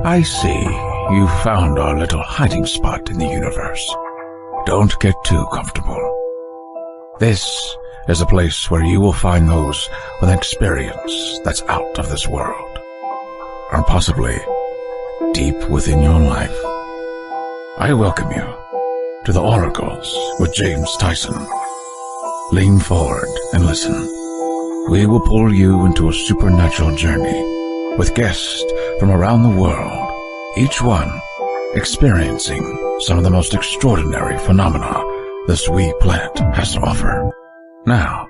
I see you found our little hiding spot in the universe. Don't get too comfortable. This is a place where you will find those with an experience that's out of this world, and possibly deep within your life. I welcome you to the Oracles with James Tyson. Lean forward and listen. We will pull you into a supernatural journey with guests from around the world, each one experiencing some of the most extraordinary phenomena this wee planet has to offer. Now,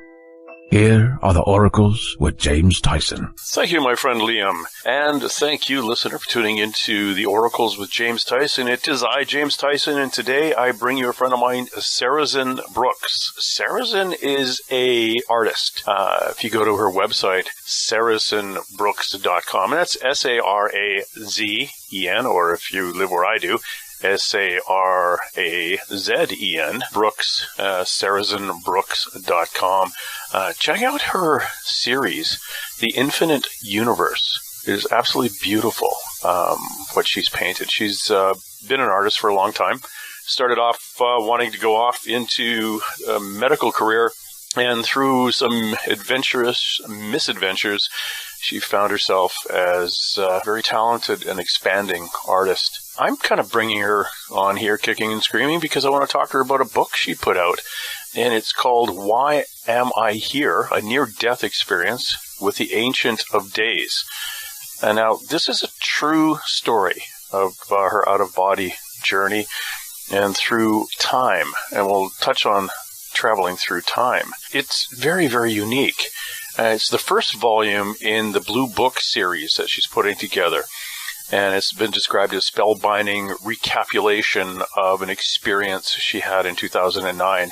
here are the Oracles with James Tyson. Thank you, my friend Liam. And thank you, listener, for tuning into the Oracles with James Tyson. It is I, James Tyson, and today I bring you a friend of mine, Sarazen Brooks. Sarazen is a artist. If you go to her website, sarazenbrooks.com, and that's S-A-R-A-Z-E-N, or if you live where I do, S-A-R-A-Z-E-N, Brooks, sarazenbrooks.com. Check out her series, The Infinite Universe. It is absolutely beautiful, what she's painted. She's been an artist for a long time. Started off wanting to go off into a medical career, and through some adventurous misadventures, she found herself as a very talented and expanding artist. I'm kind of bringing her on here kicking and screaming because I want to talk to her about a book she put out, and it's called Why Am I Here? A Near-Death Experience with the Ancient of Days. And now, this is a true story of her out-of-body journey and through time, and we'll touch on traveling through time. It's very, very unique. It's the first volume in the Blue Book series that she's putting together. And it's been described as spellbinding recapitulation of an experience she had in 2009.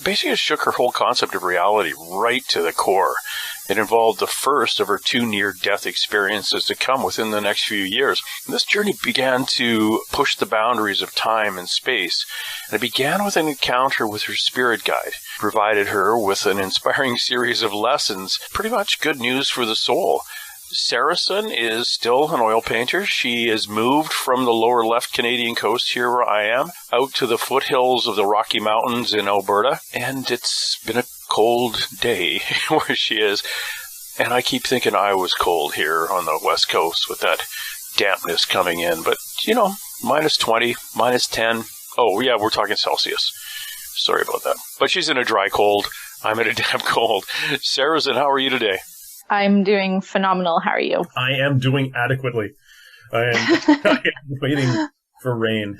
Basically, it shook her whole concept of reality right to the core. It involved the first of her 2 near-death experiences to come within the next few years. And this journey began to push the boundaries of time and space. And it began with an encounter with her spirit guide, provided her with an inspiring series of lessons, pretty much good news for the soul. Sarazen is still an oil painter. She has moved from the lower left Canadian coast here where I am, out to the foothills of the Rocky Mountains in Alberta, and it's been a cold day where she is. And I keep thinking I was cold here on the west coast with that dampness coming in. But, minus 20, minus 10. Oh, yeah, we're talking Celsius. Sorry about that. But she's in a dry cold. I'm in a damp cold. Sarazen, how are you today? I'm doing phenomenal. How are you? I am doing adequately. I am waiting for rain.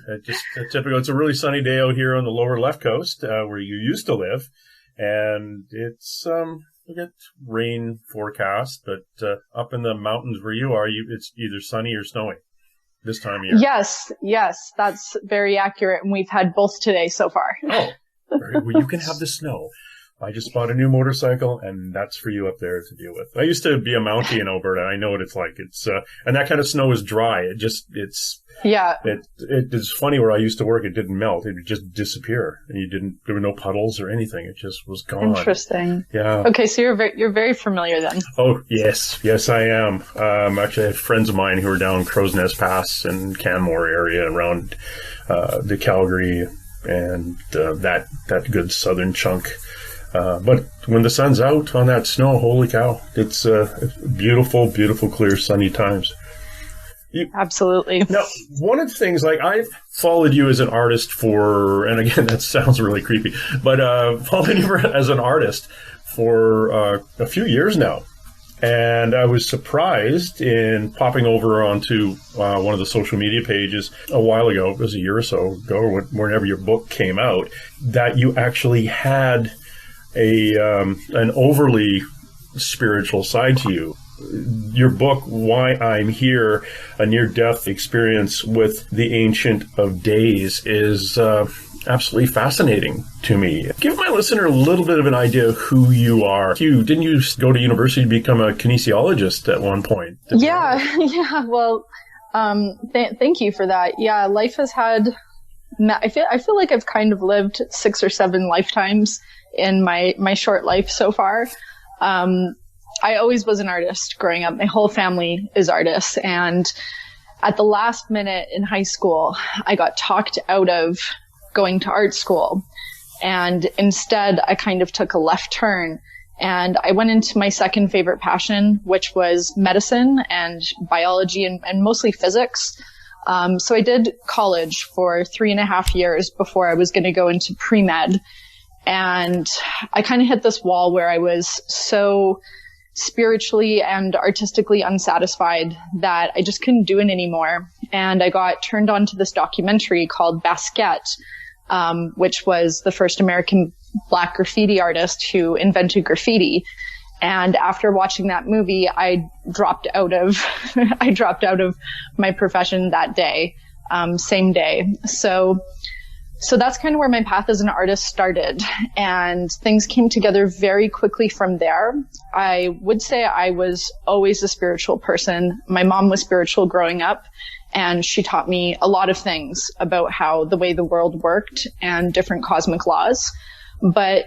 Typical. It's a really sunny day out here on the lower left coast, where you used to live, and it's we get rain forecast. But up in the mountains where you are, it's either sunny or snowy this time of year. Yes, that's very accurate, and we've had both today so far. Oh, well, you can have the snow. I just bought a new motorcycle, and that's for you up there to deal with. I used to be a Mountie in Alberta. I know what it's like. It's and that kind of snow is dry. It is funny where I used to work. It didn't melt. It would just disappear, and there were no puddles or anything. It just was gone. Interesting. Yeah. Okay, so you're very familiar then. Oh yes, I am. Actually, I have friends of mine who are down Crow's Nest Pass and Canmore area around the Calgary and that good southern chunk. But when the sun's out on that snow, holy cow, it's beautiful, beautiful, clear, sunny times. Absolutely. Now, one of the things, I've followed you as an artist and again, that sounds really creepy, but followed you as an artist for a few years now. And I was surprised in popping over onto one of the social media pages a while ago, it was a year or so ago, or whenever your book came out, that you actually had an overly spiritual side to you. Your book, Why I'm Here, a Near-Death Experience with the Ancient of Days, is absolutely fascinating to me. Give my listener a little bit of an idea of who you are. Didn't you go to university to become a kinesiologist at one point? Yeah. Well, thank you for that. Yeah, life has had. I feel like I've kind of lived 6 or 7 lifetimes in my short life so far. I always was an artist growing up. My whole family is artists, and at the last minute in high school, I got talked out of going to art school. And instead, I kind of took a left turn and I went into my second favorite passion, which was medicine and biology and mostly physics. So I did college for 3.5 years before I was going to go into pre-med. And I kind of hit this wall where I was so spiritually and artistically unsatisfied that I just couldn't do it anymore. And I got turned on to this documentary called Basquiat, which was the first American Black graffiti artist who invented graffiti. And after watching that movie, I dropped out of my profession that day, same day. So that's kind of where my path as an artist started, and things came together very quickly from there. I would say I was always a spiritual person. My mom was spiritual growing up, and she taught me a lot of things about how the way the world worked and different cosmic laws. But,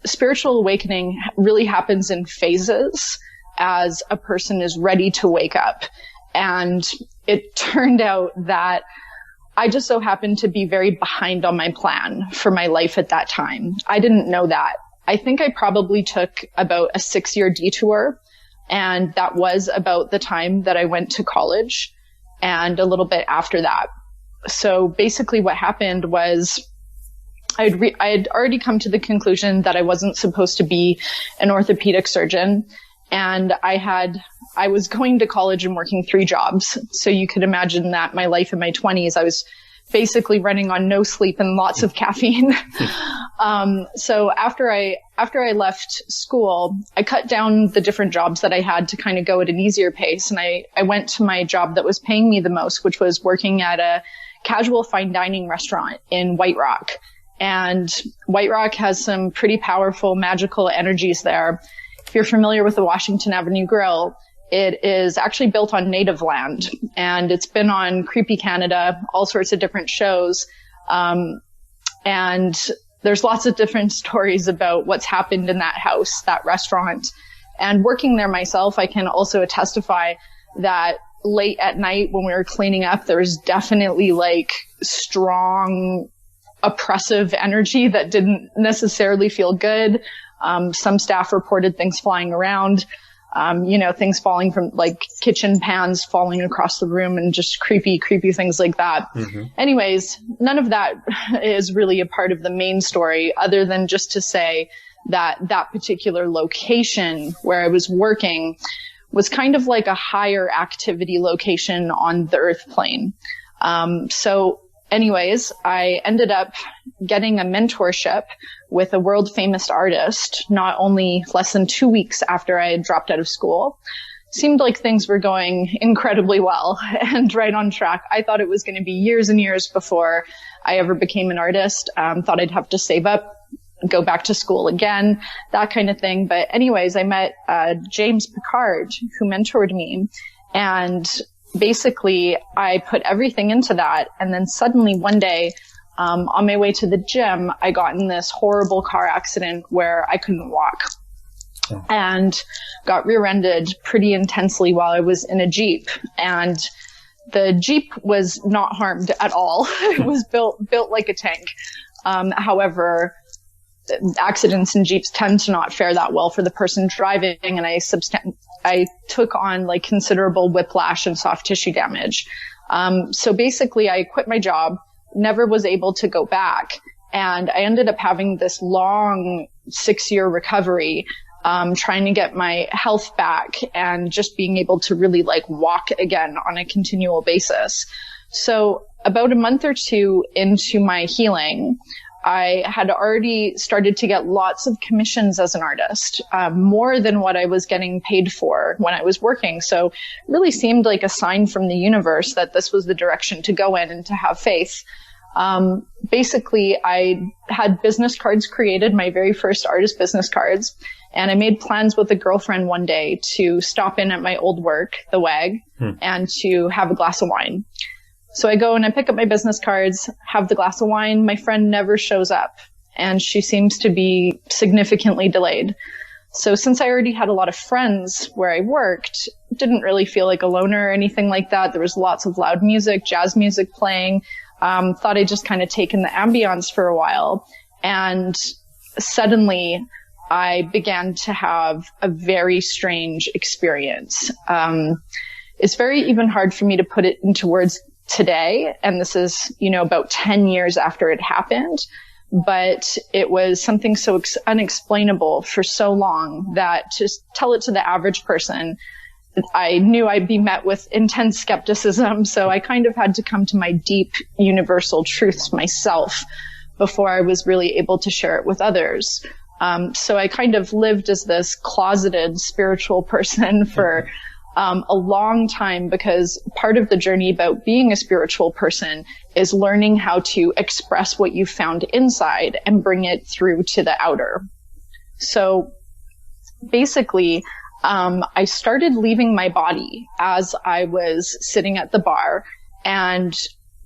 spiritual awakening really happens in phases as a person is ready to wake up. And it turned out that I just so happened to be very behind on my plan for my life at that time. I didn't know that. I think I probably took about a 6-year detour, and that was about the time that I went to college and a little bit after that. So basically what happened was I had already come to the conclusion that I wasn't supposed to be an orthopedic surgeon, and I was going to college and working 3 jobs. So you could imagine that my life in my 20s, I was basically running on no sleep and lots of caffeine. So after I left school, I cut down the different jobs that I had to kind of go at an easier pace. And I went to my job that was paying me the most, which was working at a casual fine dining restaurant in White Rock. And White Rock has some pretty powerful magical energies there. If you're familiar with the Washington Avenue Grill, it is actually built on native land, and it's been on Creepy Canada, all sorts of different shows. And there's lots of different stories about what's happened in that house, that restaurant. And working there myself, I can also testify that late at night when we were cleaning up, there was definitely like strong oppressive energy that didn't necessarily feel good. Some staff reported things flying around, things falling from like kitchen pans falling across the room and just creepy things like that. Mm-hmm. Anyways, none of that is really a part of the main story, other than just to say that that particular location where I was working was kind of like a higher activity location on the earth plane. Anyways, I ended up getting a mentorship with a world famous artist, not only less than 2 weeks after I had dropped out of school. Seemed like things were going incredibly well and right on track. I thought it was going to be years and years before I ever became an artist. Thought I'd have to save up, go back to school again, that kind of thing. But anyways, I met James Picard, who mentored me, and basically I put everything into that. And then suddenly one day, on my way to the gym, I got in this horrible car accident where I couldn't walk and got rear-ended pretty intensely while I was in a Jeep. And the Jeep was not harmed at all. It was built like a tank. However, accidents in Jeeps tend to not fare that well for the person driving, and I took on like considerable whiplash and soft tissue damage. So basically I quit my job, never was able to go back, and I ended up having this long 6-year recovery, trying to get my health back and just being able to really like walk again on a continual basis. So about a month or 2 into my healing, I had already started to get lots of commissions as an artist, more than what I was getting paid for when I was working. So it really seemed like a sign from the universe that this was the direction to go in and to have faith. Basically, I had business cards created, my very first artist business cards, and I made plans with a girlfriend one day to stop in at my old work, the WAG, and to have a glass of wine. So I go and I pick up my business cards, have the glass of wine. My friend never shows up, and she seems to be significantly delayed. So since I already had a lot of friends where I worked, didn't really feel like a loner or anything like that. There was lots of loud music, jazz music playing. Thought I'd just kind of taken the ambiance for a while. And suddenly I began to have a very strange experience. It's very even hard for me to put it into words today. And this is, about 10 years after it happened. But it was something so unexplainable for so long that to tell it to the average person, I knew I'd be met with intense skepticism. So I kind of had to come to my deep universal truths myself before I was really able to share it with others. So I kind of lived as this closeted spiritual person for a long time, because part of the journey about being a spiritual person is learning how to express what you found inside and bring it through to the outer. So basically, I started leaving my body as I was sitting at the bar, and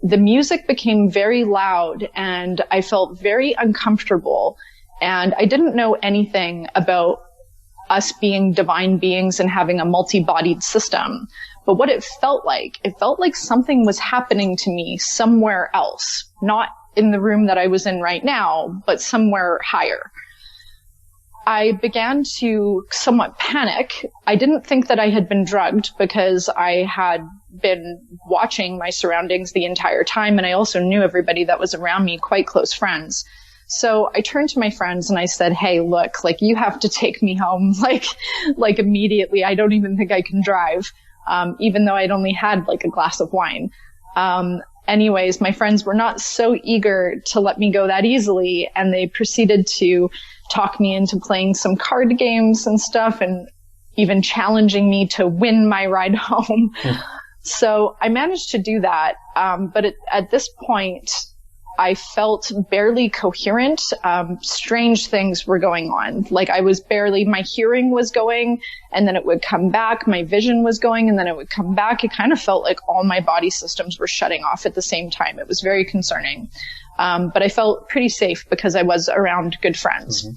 the music became very loud and I felt very uncomfortable, and I didn't know anything about us being divine beings and having a multi-bodied system. But what it felt like something was happening to me somewhere else, not in the room that I was in right now, but somewhere higher. I began to somewhat panic. I didn't think that I had been drugged because I had been watching my surroundings the entire time, and I also knew everybody that was around me, quite close friends. So I turned to my friends and I said, hey, look, you have to take me home, immediately. I don't even think I can drive, even though I'd only had a glass of wine. Anyways, my friends were not so eager to let me go that easily, and they proceeded to talk me into playing some card games and stuff, and even challenging me to win my ride home. So I managed to do that. But at this point, I felt barely coherent. Strange things were going on. My hearing was going and then it would come back. My vision was going and then it would come back. It kind of felt like all my body systems were shutting off at the same time. It was very concerning. But I felt pretty safe because I was around good friends. Mm-hmm.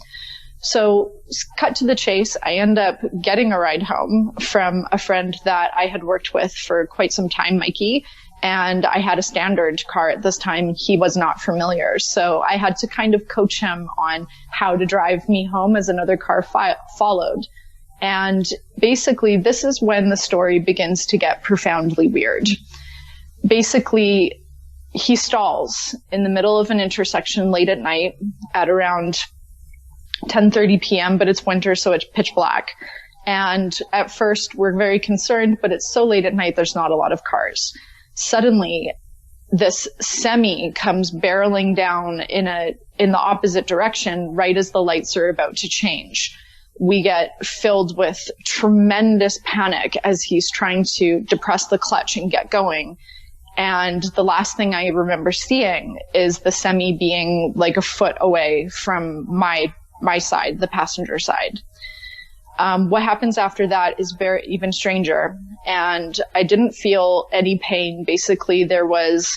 So cut to the chase, I end up getting a ride home from a friend that I had worked with for quite some time, Mikey. And I had a standard car at this time. He was not familiar. So I had to kind of coach him on how to drive me home as another car followed. And basically, this is when the story begins to get profoundly weird. Basically, he stalls in the middle of an intersection late at night at around 10:30 p.m., but it's winter, so it's pitch black. And at first, we're very concerned, but it's so late at night, there's not a lot of cars. Suddenly, this semi comes barreling down in the opposite direction right as the lights are about to change. We get filled with tremendous panic as he's trying to depress the clutch and get going. And the last thing I remember seeing is the semi being a foot away from my side, the passenger side. What happens after that is even stranger. And I didn't feel any pain. Basically, there was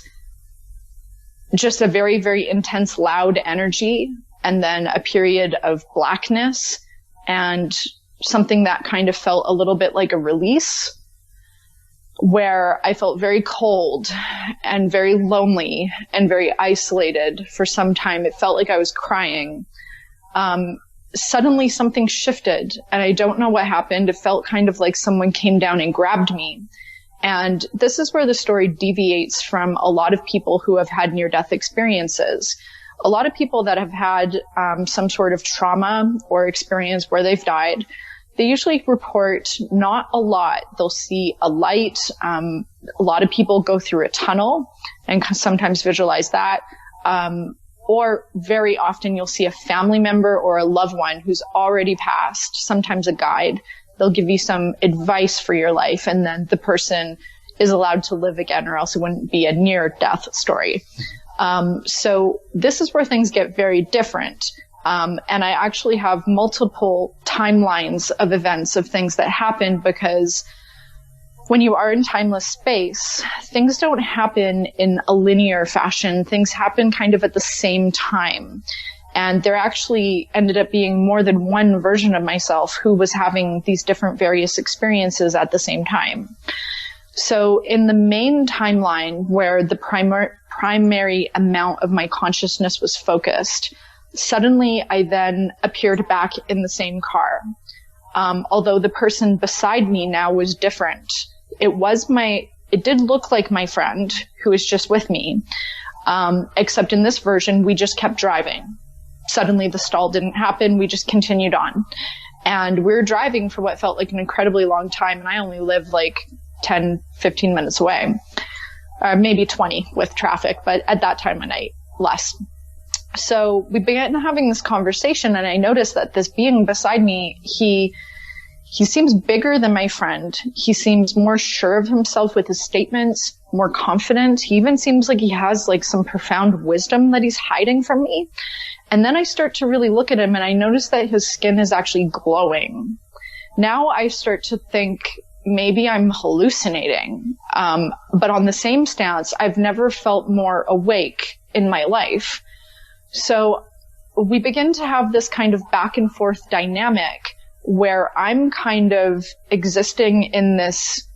just a very, very intense, loud energy, and then a period of blackness, and something that kind of felt a little bit like a release, where I felt very cold and very lonely and very isolated for some time. It felt like I was crying. Suddenly something shifted, and I don't know what happened. It felt kind of like someone came down and grabbed me. And this is where the story deviates from a lot of people who have had near-death experiences. A lot of people that have had some sort of trauma or experience where they've died, they usually report not a lot. They'll see a light. A lot of people go through a tunnel and sometimes visualize that. Or very often you'll see a family member or a loved one who's already passed, sometimes a guide. They'll give you some advice for your life, and then the person is allowed to live again, or else it wouldn't be a near-death story. So this is where things get very different. And I actually have multiple timelines of events of things that happened, because when you are in timeless space, things don't happen in a linear fashion. Things happen kind of at the same time. And there actually ended up being more than one version of myself who was having these different various experiences at the same time. So in the main timeline where the primary amount of my consciousness was focused, suddenly I then appeared back in the same car. Although the person beside me now was different. It did look like my friend who was just with me. Except in this version, we just kept driving. Suddenly the stall didn't happen. We just continued on. And we were driving for what felt like an incredibly long time. And I only lived like 10, 15 minutes away, or maybe 20 with traffic, but at that time of night, less. So we began having this conversation, and I noticed that this being beside me, he seems bigger than my friend. He seems more sure of himself with his statements, more confident. He even seems like he has like some profound wisdom that he's hiding from me. And then I start to really look at him, and I notice that his skin is actually glowing. Now I start to think maybe I'm hallucinating. But on the same stance, I've never felt more awake in my life. So we begin to have this kind of back and forth dynamic where I'm kind of existing in this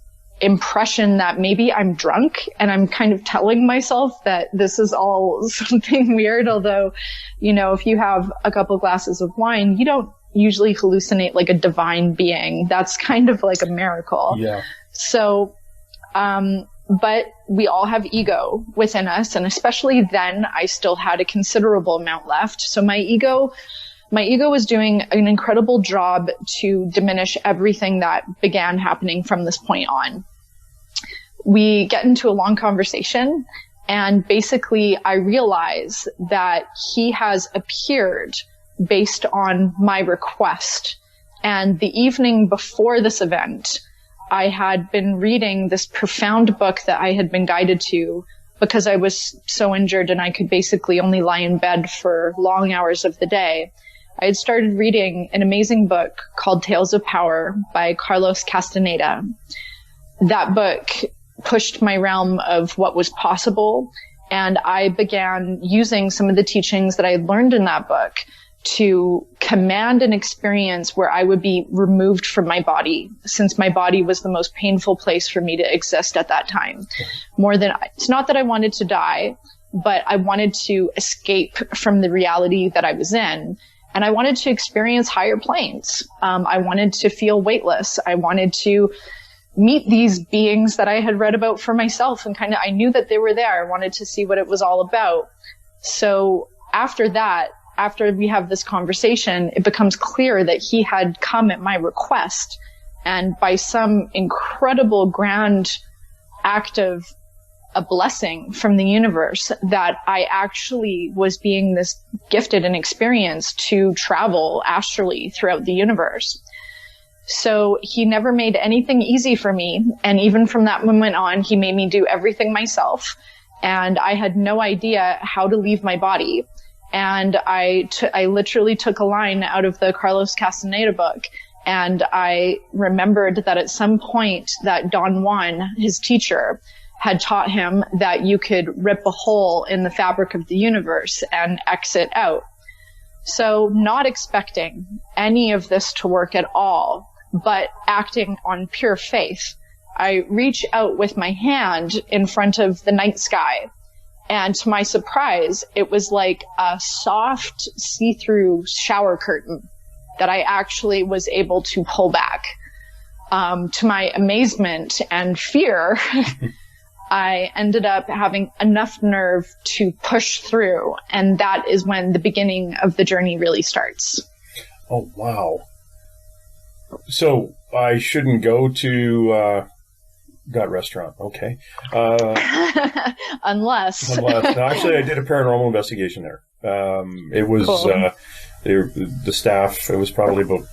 impression that maybe I'm drunk, and I'm kind of telling myself that this is all something weird. Although, if you have a couple glasses of wine, you don't usually hallucinate like a divine being. That's kind of like a miracle. Yeah. So, but we all have ego within us. And especially then, I still had a considerable amount left. So my ego was doing an incredible job to diminish everything that began happening from this point on. We get into a long conversation, and basically I realize that he has appeared based on my request. And the evening before this event, I had been reading this profound book that I had been guided to because I was so injured and I could basically only lie in bed for long hours of the day. I had started reading an amazing book called Tales of Power by Carlos Castaneda. That book pushed my realm of what was possible, and I began using some of the teachings that I had learned in that book to command an experience where I would be removed from my body, since my body was the most painful place for me to exist at that time. It's not that I wanted to die, but I wanted to escape from the reality that I was in. And I wanted to experience higher planes. I wanted to feel weightless. I wanted to meet these beings that I had read about for myself, and I knew that they were there. I wanted to see what it was all about. So after we have this conversation, it becomes clear that he had come at my request, and by some incredible grand act of a blessing from the universe, that I actually was being this gifted and experienced to travel astrally throughout the universe. So he never made anything easy for me. And even from that moment on, he made me do everything myself. And I had no idea how to leave my body. And I literally took a line out of the Carlos Castaneda book. And I remembered that at some point that Don Juan, his teacher, had taught him that you could rip a hole in the fabric of the universe and exit out. So not expecting any of this to work at all, but acting on pure faith, I reach out with my hand in front of the night sky. And to my surprise, it was like a soft see-through shower curtain that I actually was able to pull back. To my amazement and fear, I ended up having enough nerve to push through. And that is when the beginning of the journey really starts. Oh, wow. So I shouldn't go to that restaurant. Okay. Unless. No, actually, I did a paranormal investigation there. It was cool. The staff, it was probably about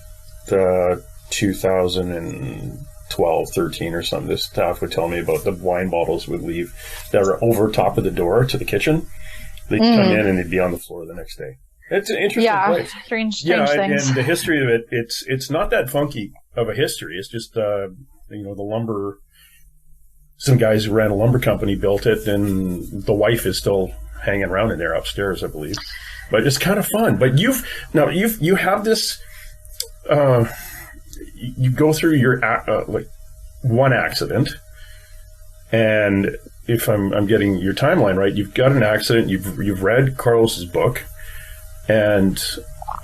2012, 13 or something. The staff would tell me about the wine bottles would leave that were over top of the door to the kitchen. They'd come in and they'd be on the floor the next day. It's an interesting place. Strange things. And the history of it, it's not that funky of a history. It's just, the lumber, some guys who ran a lumber company built it, and the wife is still hanging around in there upstairs, I believe. but it's kind of fun. But you have this. You go through your like one accident, and if I'm getting your timeline right, you've got an accident. You've read Carlos's book, and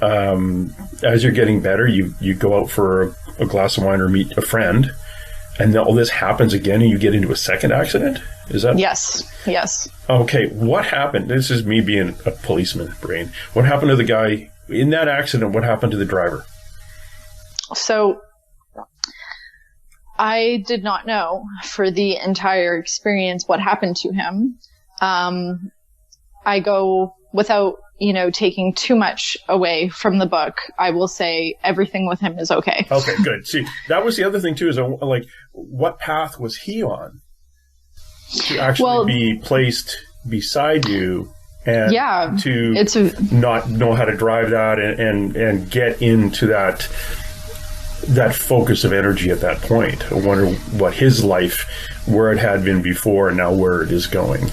as you're getting better, you go out for a glass of wine or meet a friend, and then all this happens again, and you get into a second accident. Is that? Yes. Okay, what happened? This is me being a policeman brain. What happened to the guy in that accident? What happened to the driver? So I did not know for the entire experience what happened to him. I go without, taking too much away from the book. I will say everything with him is okay. Okay, good. See, that was the other thing too, is like, what path was he on to actually be placed beside you and not know how to drive that and get into that focus of energy at that point? I wonder what his life, where it had been before and now where it is going.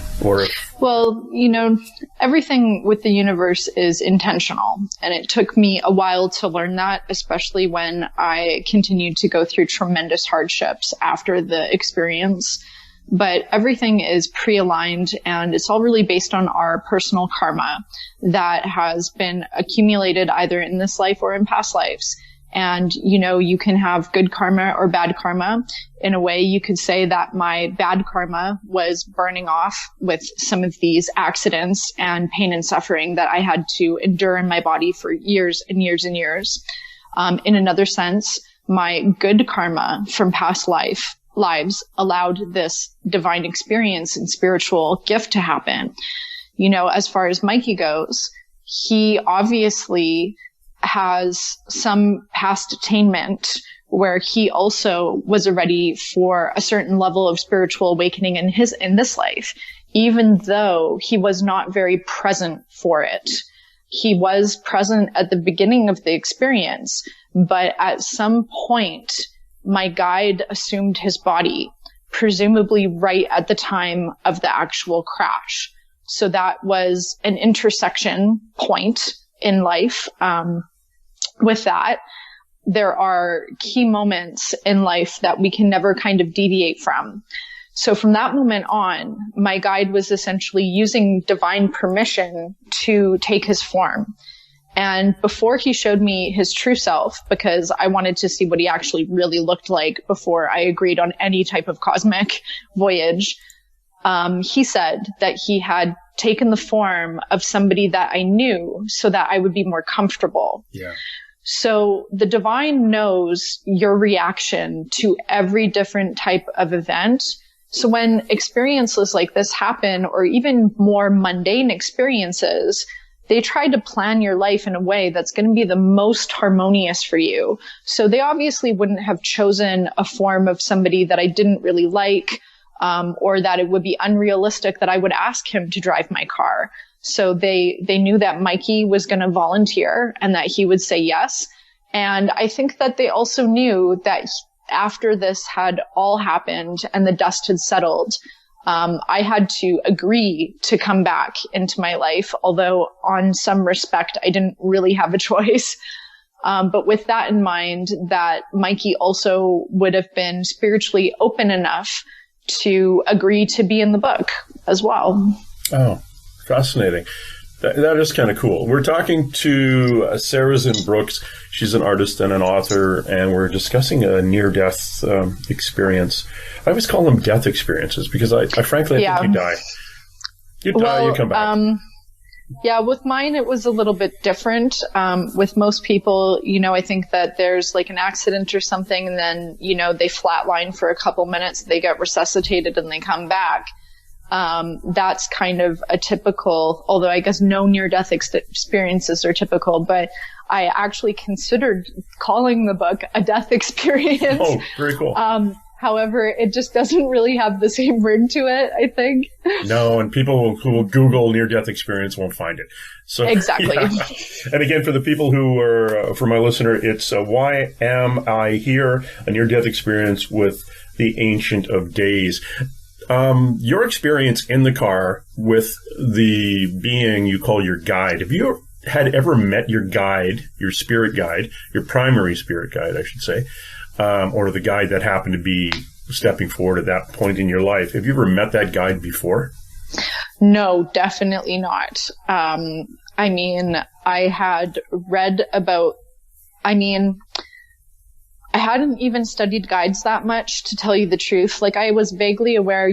Everything with the universe is intentional. And it took me a while to learn that, especially when I continued to go through tremendous hardships after the experience. But everything is pre-aligned, and it's all really based on our personal karma that has been accumulated either in this life or in past lives. And, you can have good karma or bad karma. In a way, you could say that my bad karma was burning off with some of these accidents and pain and suffering that I had to endure in my body for years and years and years. In another sense, my good karma from past lives allowed this divine experience and spiritual gift to happen. As far as Mikey goes, he obviously has some past attainment where he also was ready for a certain level of spiritual awakening in this life, even though he was not very present for it. He was present at the beginning of the experience, but at some point, my guide assumed his body, presumably right at the time of the actual crash. So that was an intersection point in life. With that, there are key moments in life that we can never kind of deviate from. So from that moment on, my guide was essentially using divine permission to take his form. And before he showed me his true self, because I wanted to see what he actually really looked like before I agreed on any type of cosmic voyage, he said that he had taken the form of somebody that I knew so that I would be more comfortable. Yeah. So the divine knows your reaction to every different type of event. So when experiences like this happen, or even more mundane experiences, they try to plan your life in a way that's going to be the most harmonious for you. So they obviously wouldn't have chosen a form of somebody that I didn't really like, or that it would be unrealistic that I would ask him to drive my car. So they knew that Mikey was going to volunteer and that he would say yes. And I think that they also knew that after this had all happened and the dust had settled, I had to agree to come back into my life, although on some respect, I didn't really have a choice. But with that in mind, that Mikey also would have been spiritually open enough to agree to be in the book as well. Oh, fascinating. That is kind of cool. We're talking to Sarazen Brooks. She's an artist and an author, and we're discussing a near-death experience. I always call them death experiences because I frankly think you die. You die, you come back. With mine, it was a little bit different. With most people, I think that there's like an accident or something, and then, they flatline for a couple minutes, they get resuscitated, and they come back. That's kind of a typical, although I guess no near-death experiences are typical, but I actually considered calling the book a death experience. Oh, very cool. However, it just doesn't really have the same ring to it, I think. No, and people who will Google near-death experience won't find it. So exactly. Yeah. And again, for the people who are, for my listener, it's Why Am I Here? A near-death experience with the Ancient of Days. Your experience in the car with the being you call your guide, have you had ever met your guide, your spirit guide, your primary spirit guide, I should say, or the guide that happened to be stepping forward at that point in your life, have you ever met that guide before? No, definitely not. I mean, I had read about, I hadn't even studied guides that much, to tell you the truth. Like, I was vaguely aware,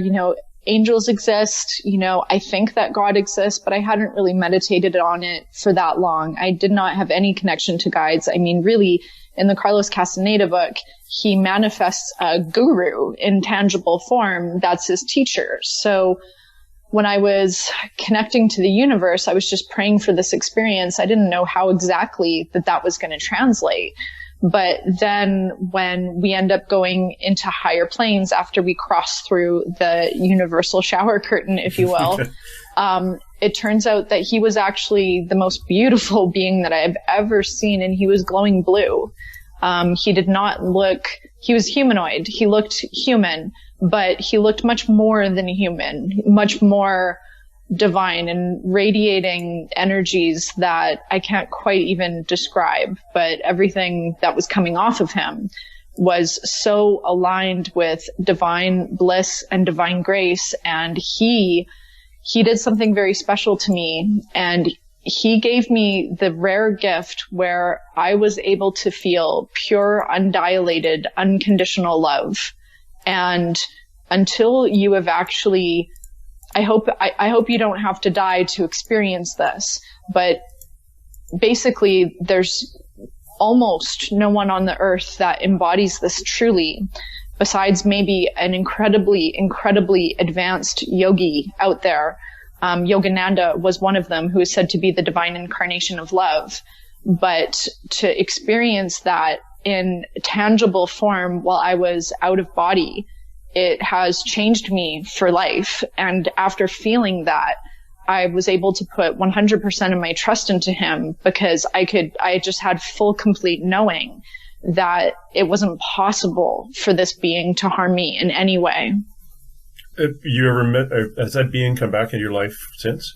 angels exist, I think that God exists, but I hadn't really meditated on it for that long. I did not have any connection to guides. I mean, really, in the Carlos Castaneda book, he manifests a guru in tangible form. That's his teacher. So when I was connecting to the universe, I was just praying for this experience. I didn't know how exactly that was going to translate. But then when we end up going into higher planes after we cross through the universal shower curtain, if you will, it turns out that he was actually the most beautiful being that I've ever seen, and he was glowing blue. He did not look, he was humanoid. He looked human, but he looked much more than human, much more divine and radiating energies that I can't quite even describe. But everything that was coming off of him was so aligned with divine bliss and divine grace. And he did something very special to me, and he gave me the rare gift where I was able to feel pure, undilated, unconditional love. And until you have actually, I hope you don't have to die to experience this, but basically there's almost no one on the earth that embodies this truly, besides maybe an incredibly, incredibly advanced yogi out there. Yogananda was one of them, who is said to be the divine incarnation of love. But to experience that in tangible form while I was out of body, it has changed me for life. And after feeling that, I was able to put 100% of my trust into him, because I just had full, complete knowing that it wasn't possible for this being to harm me in any way. You ever met, has that being come back into your life since?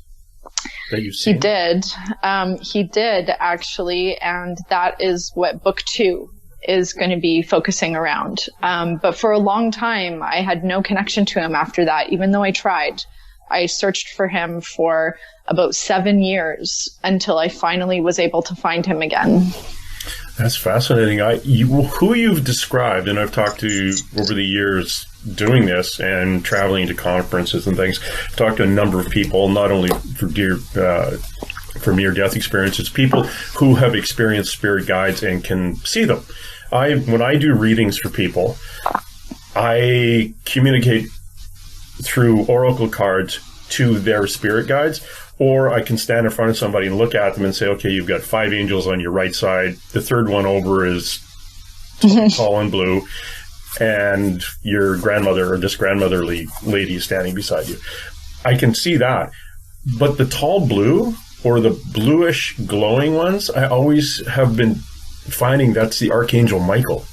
That you've seen? He did actually. And that is what book 2 is going to be focusing around. But for a long time, I had no connection to him after that, even though I tried. I searched for him for about 7 years until I finally was able to find him again. That's fascinating. Who you've described, and I've talked to over the years doing this and traveling to conferences and things, I've talked to a number of people, not only for near-death experiences, people who have experienced spirit guides and can see them. When I do readings for people, I communicate through oracle cards to their spirit guides, or I can stand in front of somebody and look at them and say, okay, you've got 5 angels on your right side. The third one over is tall and blue, and your grandmother or this grandmotherly lady is standing beside you. I can see that. But the tall blue or the bluish glowing ones, I always have been finding that's the Archangel Michael.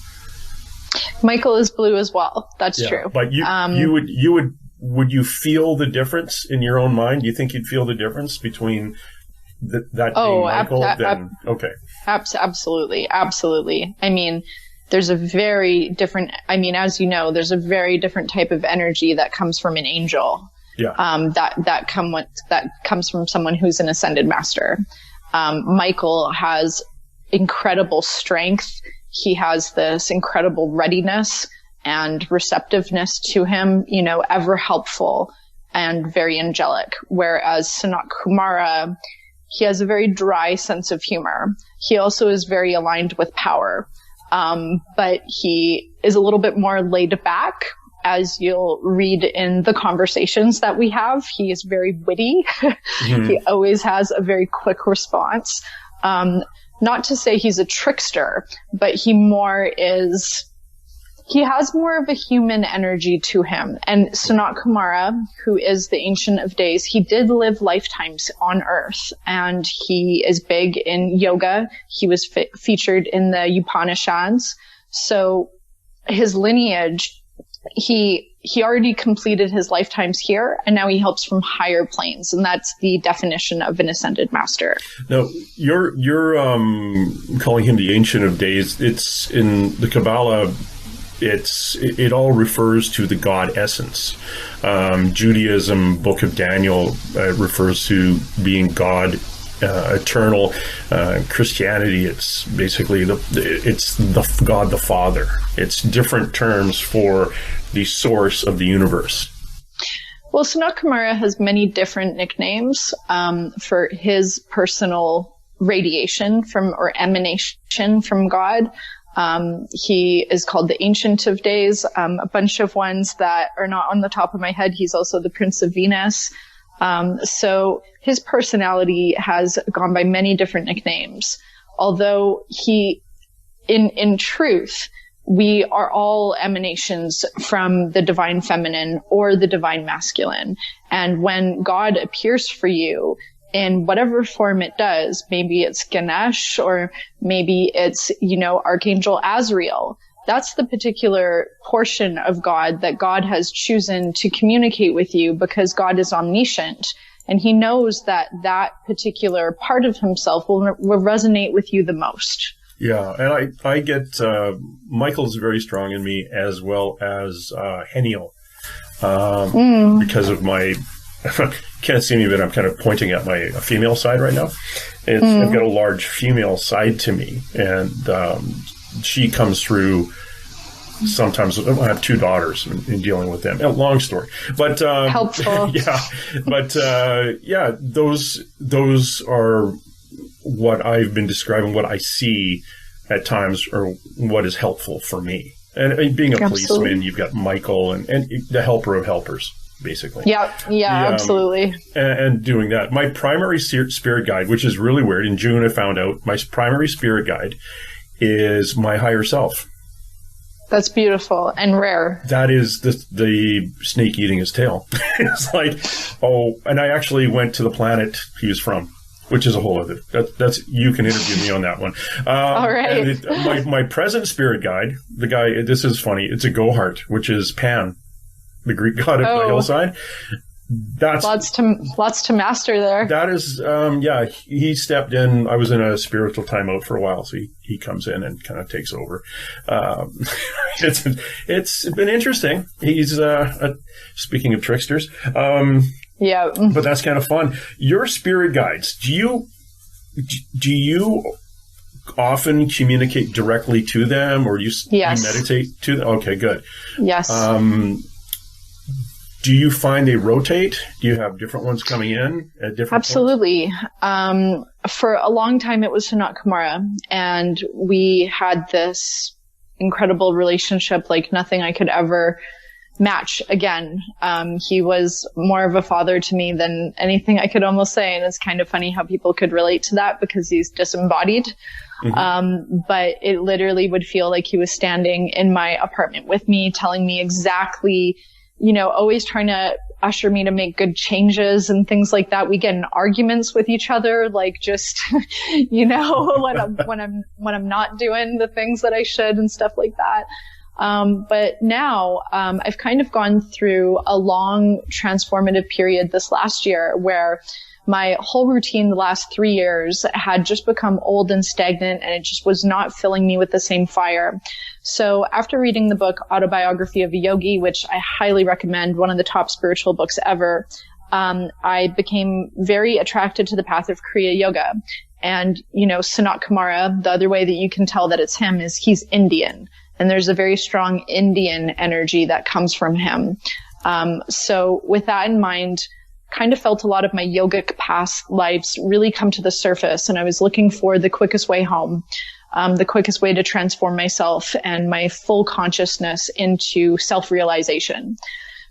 Michael is blue as well. That's true. But would you feel the difference in your own mind? Do you think you'd feel the difference between that being Michael? Okay. Absolutely. Absolutely. I mean, there's a very different, as you know, there's a very different type of energy that comes from an angel. Yeah. That comes from someone who's an ascended master. Michael has incredible strength. He has this incredible readiness and receptiveness to him, ever helpful and very angelic. Whereas Sanat Kumara, he has a very dry sense of humor. He also is very aligned with power. But he is a little bit more laid back, as you'll read in the conversations that we have. He is very witty. Mm-hmm. He always has a very quick response. Not to say he's a trickster, but he has more of a human energy to him. And Sanat Kumara, who is the Ancient of Days, he did live lifetimes on Earth, and he is big in yoga. He was featured in the Upanishads. So his lineage, he he already completed his lifetimes here, and now he helps from higher planes, and that's the definition of an ascended master. Now, you're calling him the Ancient of Days. It's in the Kabbalah. It all refers to the God essence. Judaism, Book of Daniel, refers to being God, eternal. Christianity, it's basically it's the God the Father. It's different terms for the source of the universe. Well, Sanat Kumara has many different nicknames for his personal radiation from or emanation from God. He is called the Ancient of Days. A bunch of ones that are not on the top of my head. He's also the Prince of Venus. So his personality has gone by many different nicknames. Although in truth, we are all emanations from the divine feminine or the divine masculine. And when God appears for you, in whatever form it does, maybe it's Ganesh or maybe it's, Archangel Azrael. That's the particular portion of God that God has chosen to communicate with you because God is omniscient. And he knows that that particular part of himself will resonate with you the most. Yeah, and I get, Michael's very strong in me as well as Heniel. Because of my... Can't see me, but I'm kind of pointing at my female side right now. I've got a large female side to me, and she comes through sometimes. I have two daughters in dealing with them. Long story, but helpful. Those are what I've been describing, what I see at times, or what is helpful for me. And being a policeman, you've got Michael and the helper of helpers. Basically. Yeah, absolutely. And doing that. My primary spirit guide, which is really weird, in June I found out my primary spirit guide is my higher self. That's beautiful and rare. That is the snake eating his tail. It's like, and I actually went to the planet he was from, which is a whole other, that's you can interview me on that one. All right. My present spirit guide, the guy, this is funny, it's a Gohart, which is Pan, the Greek god of the hillside. That's lots to master there. That is, he stepped in. I was in a spiritual timeout for a while, so he comes in and kind of takes over. It's been interesting. He's speaking of tricksters. But that's kind of fun. Your spirit guides. Do you often communicate directly to them, or do you meditate to them? Okay, good. Yes. Do you find they rotate? Do you have different ones coming in at different Absolutely. For a long time, it was Sanat Kumara, and we had this incredible relationship like nothing I could ever match again. He was more of a father to me than anything I could almost say, and it's kind of funny how people could relate to that because he's disembodied. Mm-hmm. But it literally would feel like he was standing in my apartment with me, telling me exactly, always trying to usher me to make good changes and things like that. We get in arguments with each other, like just, when I'm not doing the things that I should and stuff like that. But now, I've kind of gone through a long transformative period this last year where my whole routine the last 3 years had just become old and stagnant, and it just was not filling me with the same fire. So after reading the book Autobiography of a Yogi, which I highly recommend, one of the top spiritual books ever, I became very attracted to the path of Kriya Yoga. And, Sanat Kumara, the other way that you can tell that it's him is he's Indian. And there's a very strong Indian energy that comes from him. So with that in mind, kind of felt a lot of my yogic past lives really come to the surface, and I was looking for the quickest way home, the quickest way to transform myself and my full consciousness into self-realization.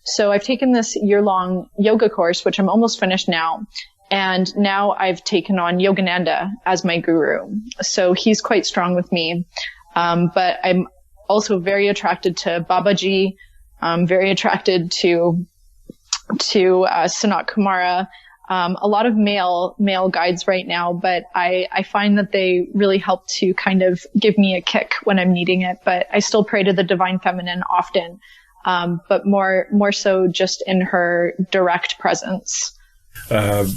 So I've taken this year-long yoga course, which I'm almost finished now, and now I've taken on Yogananda as my guru. So he's quite strong with me, but I'm also very attracted to Babaji. I'm very attracted to Sanat Kumara, a lot of male guides right now, but I find that they really help to kind of give me a kick when I'm needing it. But I still pray to the divine feminine often. but more so just in her direct presence.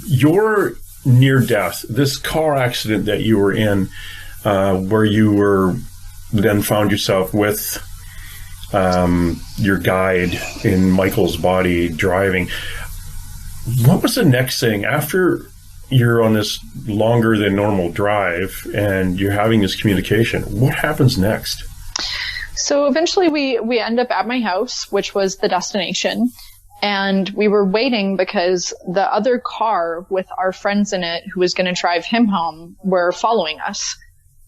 Your near death, this car accident that you were in, where you were then found yourself with your guide in Michael's body driving. What was the next thing after you're on this longer than normal drive and you're having this communication? What happens next? So eventually we end up at my house, which was the destination. And we were waiting because the other car with our friends in it who was going to drive him home were following us.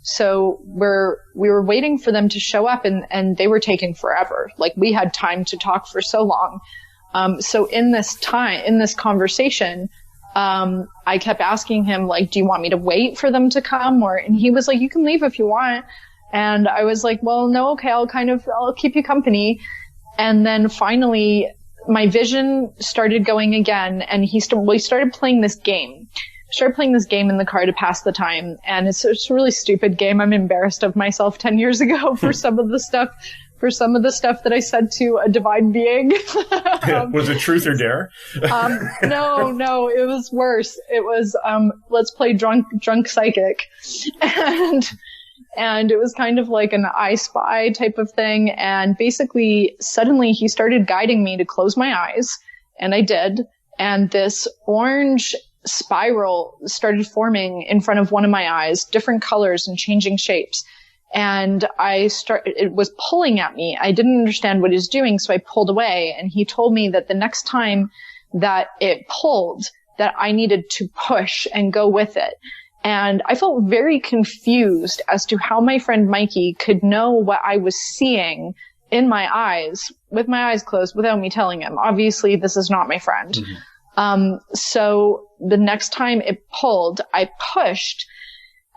So we were waiting for them to show up, and they were taking forever. Like, we had time to talk for so long. So in this conversation, I kept asking him, like, do you want me to wait for them to come? And he was like, you can leave if you want. And I was like, well, no, okay, I'll keep you company. And then finally my vision started going again, and we started playing this game. Started playing this game in the car to pass the time, and it's a really stupid game. I'm embarrassed of myself 10 years ago for some of the stuff that I said to a divine being. Was it truth or dare? No, it was worse. It was let's play drunk psychic, and it was kind of like an I Spy type of thing. And basically, suddenly he started guiding me to close my eyes, and I did. And this orange spiral started forming in front of one of my eyes, different colors and changing shapes. And it was pulling at me. I didn't understand what it was doing, so I pulled away. And he told me that the next time that it pulled, that I needed to push and go with it. And I felt very confused as to how my friend Mikey could know what I was seeing in my eyes, with my eyes closed, without me telling him. Obviously, this is not my friend. Mm-hmm. So the next time it pulled, I pushed,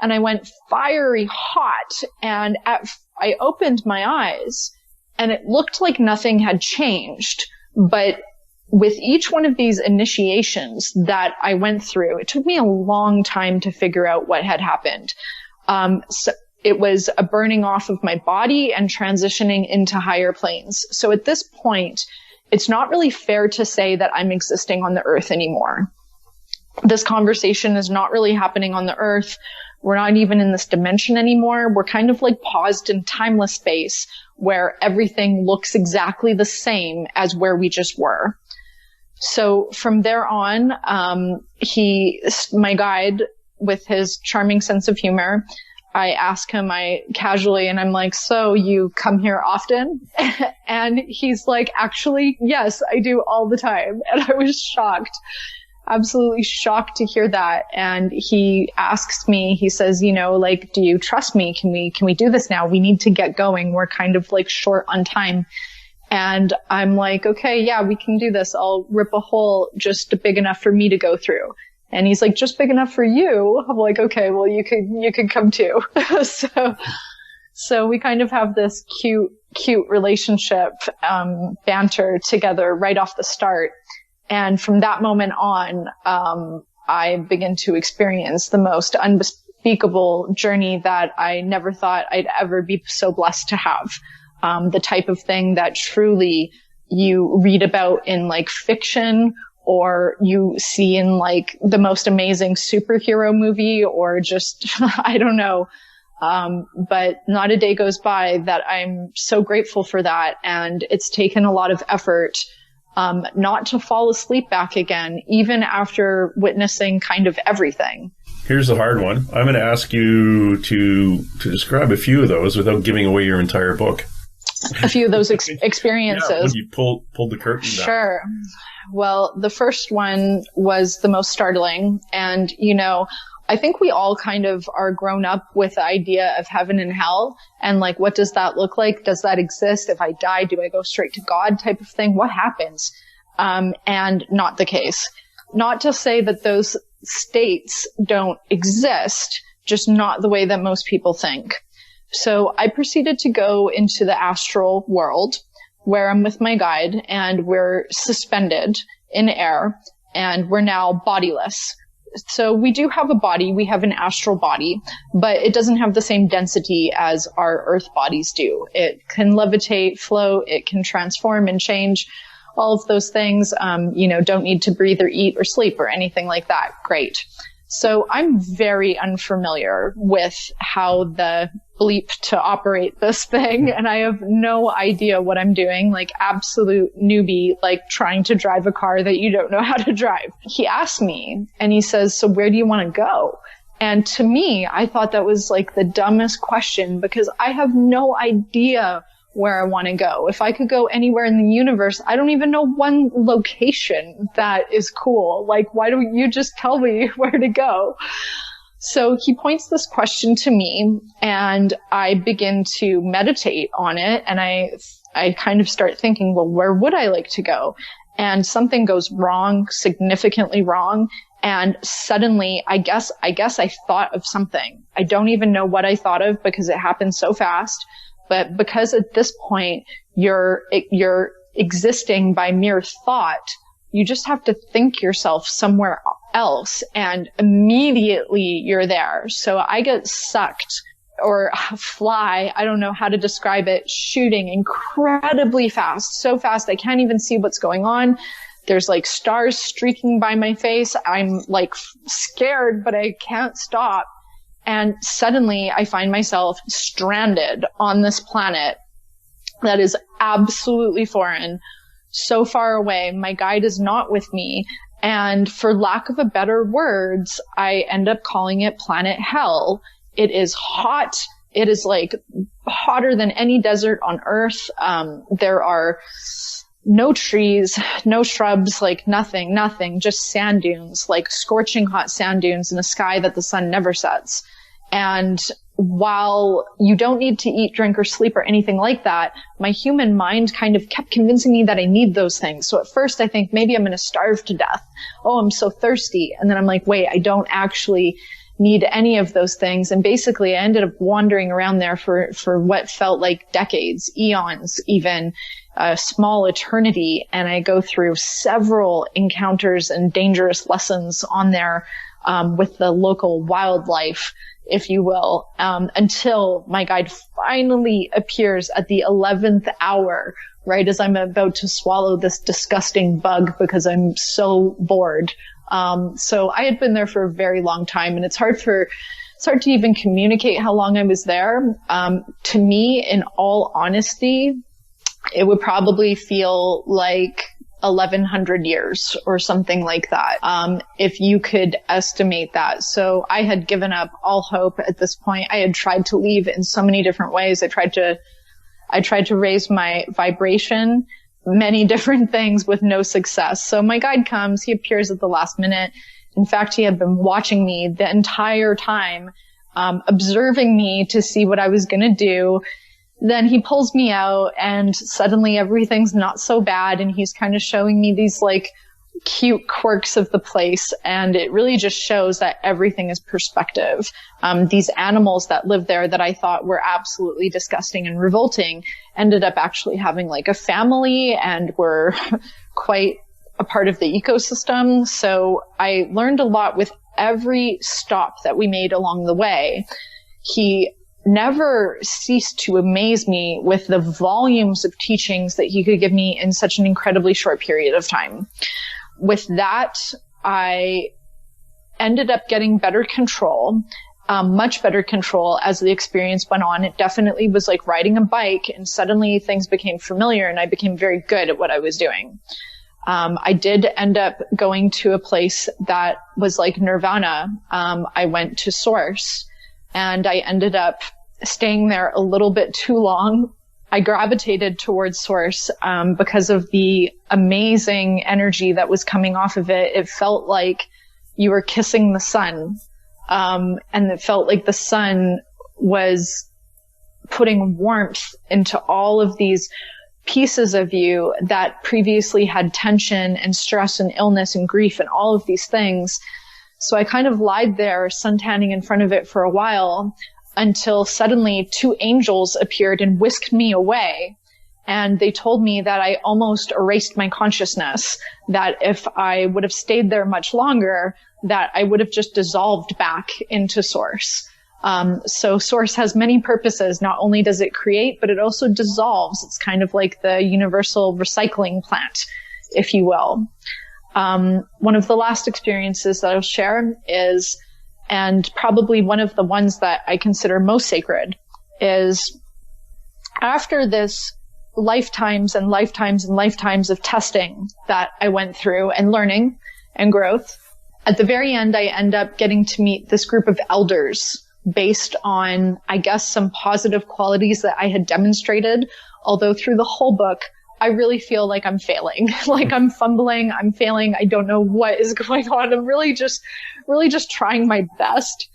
and I went fiery hot, and I opened my eyes, and it looked like nothing had changed. But with each one of these initiations that I went through, it took me a long time to figure out what had happened. So it was a burning off of my body and transitioning into higher planes. So at this point, it's not really fair to say that I'm existing on the earth anymore. This conversation is not really happening on the earth. We're not even in this dimension anymore. We're kind of like paused in timeless space where everything looks exactly the same as where we just were. So from there on, my guide, with his charming sense of humor, I ask him, casually, and I'm like, so you come here often? And he's like, actually, yes, I do all the time. And I was shocked, absolutely shocked to hear that. And he asks me, he says, like, do you trust me? Can we do this now? We need to get going. We're kind of like short on time. And I'm like, okay, yeah, we can do this. I'll rip a hole just big enough for me to go through. And he's like, just big enough for you? I'm like, okay, well, you could come too. So we kind of have this cute relationship, banter together right off the start. And from that moment on, I begin to experience the most unspeakable journey that I never thought I'd ever be so blessed to have. The type of thing that truly you read about in like fiction, or you see in like the most amazing superhero movie, or just, I don't know. But not a day goes by that I'm so grateful for that. And it's taken a lot of effort, not to fall asleep back again, even after witnessing kind of everything. Here's the hard one. I'm going to ask you to describe a few of those without giving away your entire book. A few of those experiences. Yeah, when you pulled the curtain down. Sure. Well, the first one was the most startling. And, I think we all kind of are grown up with the idea of heaven and hell. And like, what does that look like? Does that exist? If I die, do I go straight to God type of thing? What happens? And not the case. Not to say that those states don't exist, just not the way that most people think. So I proceeded to go into the astral world, where I'm with my guide, and we're suspended in air, and we're now bodiless. So we do have a body, we have an astral body, but it doesn't have the same density as our earth bodies do. It can levitate, float, it can transform and change, all of those things. Don't need to breathe or eat or sleep or anything like that. Great. So I'm very unfamiliar with how the bleep to operate this thing, and I have no idea what I'm doing, like absolute newbie, like trying to drive a car that you don't know how to drive. He asked me and he says, so where do you want to go? And to me, I thought that was like the dumbest question, because I have no idea where I want to go. If I could go anywhere in the universe, I don't even know one location that is cool. Like, why don't you just tell me where to go? So he points this question to me, and I begin to meditate on it, and I kind of start thinking, well, where would I like to go? And something goes wrong, significantly wrong. And suddenly, I guess I thought of something. I don't even know what I thought of, because it happened so fast. But because at this point, you're existing by mere thought, you just have to think yourself somewhere else, and immediately you're there. So I get sucked, or fly, I don't know how to describe it, shooting incredibly fast, so fast I can't even see what's going on. There's like stars streaking by my face. I'm like scared, but I can't stop. And suddenly I find myself stranded on this planet that is absolutely foreign, so far away. My guide is not with me. And for lack of a better words, I end up calling it planet hell. It is hot. It is like hotter than any desert on Earth. There are no trees, no shrubs, like nothing, just sand dunes, like scorching hot sand dunes in a sky that the sun never sets. And while you don't need to eat, drink, or sleep or anything like that, my human mind kind of kept convincing me that I need those things. So at first I think maybe I'm going to starve to death. Oh, I'm so thirsty. And then I'm like, wait, I don't actually need any of those things. And basically I ended up wandering around there for what felt like decades, eons, even a small eternity. And I go through several encounters and dangerous lessons on there, with the local wildlife, if you will, until my guide finally appears at the 11th hour, right as I'm about to swallow this disgusting bug because I'm so bored. So I had been there for a very long time, and it's hard to even communicate how long I was there. To me, in all honesty, it would probably feel like 1100 years or something like that, if you could estimate that. So I had given up all hope at this point. I had tried to leave in so many different ways. I tried to raise my vibration, many different things, with no success. So my guide comes, he appears at the last minute. In fact, he had been watching me the entire time, observing me to see what I was going to do. Then he pulls me out, and suddenly everything's not so bad, and he's kind of showing me these like cute quirks of the place, and it really just shows that everything is perspective. These animals that live there that I thought were absolutely disgusting and revolting ended up actually having like a family and were quite a part of the ecosystem. So I learned a lot with every stop that we made along the way. He never ceased to amaze me with the volumes of teachings that he could give me in such an incredibly short period of time. With that, I ended up getting better control, much better control as the experience went on. It definitely was like riding a bike, and suddenly things became familiar and I became very good at what I was doing. I did end up going to a place that was like nirvana. I went to Source, and I ended up staying there a little bit too long. I gravitated towards Source because of the amazing energy that was coming off of it. It felt like you were kissing the sun. And it felt like the sun was putting warmth into all of these pieces of you that previously had tension and stress and illness and grief and all of these things. So I kind of lied there, suntanning in front of it for a while, until suddenly 2 angels appeared and whisked me away. And they told me that I almost erased my consciousness, that if I would have stayed there much longer, that I would have just dissolved back into Source. So Source has many purposes. Not only does it create, but it also dissolves. It's kind of like the universal recycling plant, if you will. One of the last experiences that I'll share is, and probably one of the ones that I consider most sacred, is after this lifetimes and lifetimes and lifetimes of testing that I went through and learning and growth, at the very end, I end up getting to meet this group of elders based on, I guess, some positive qualities that I had demonstrated. Although through the whole book, I really feel like I'm failing, like I'm fumbling, I'm failing. I don't know what is going on. I'm really just trying my best.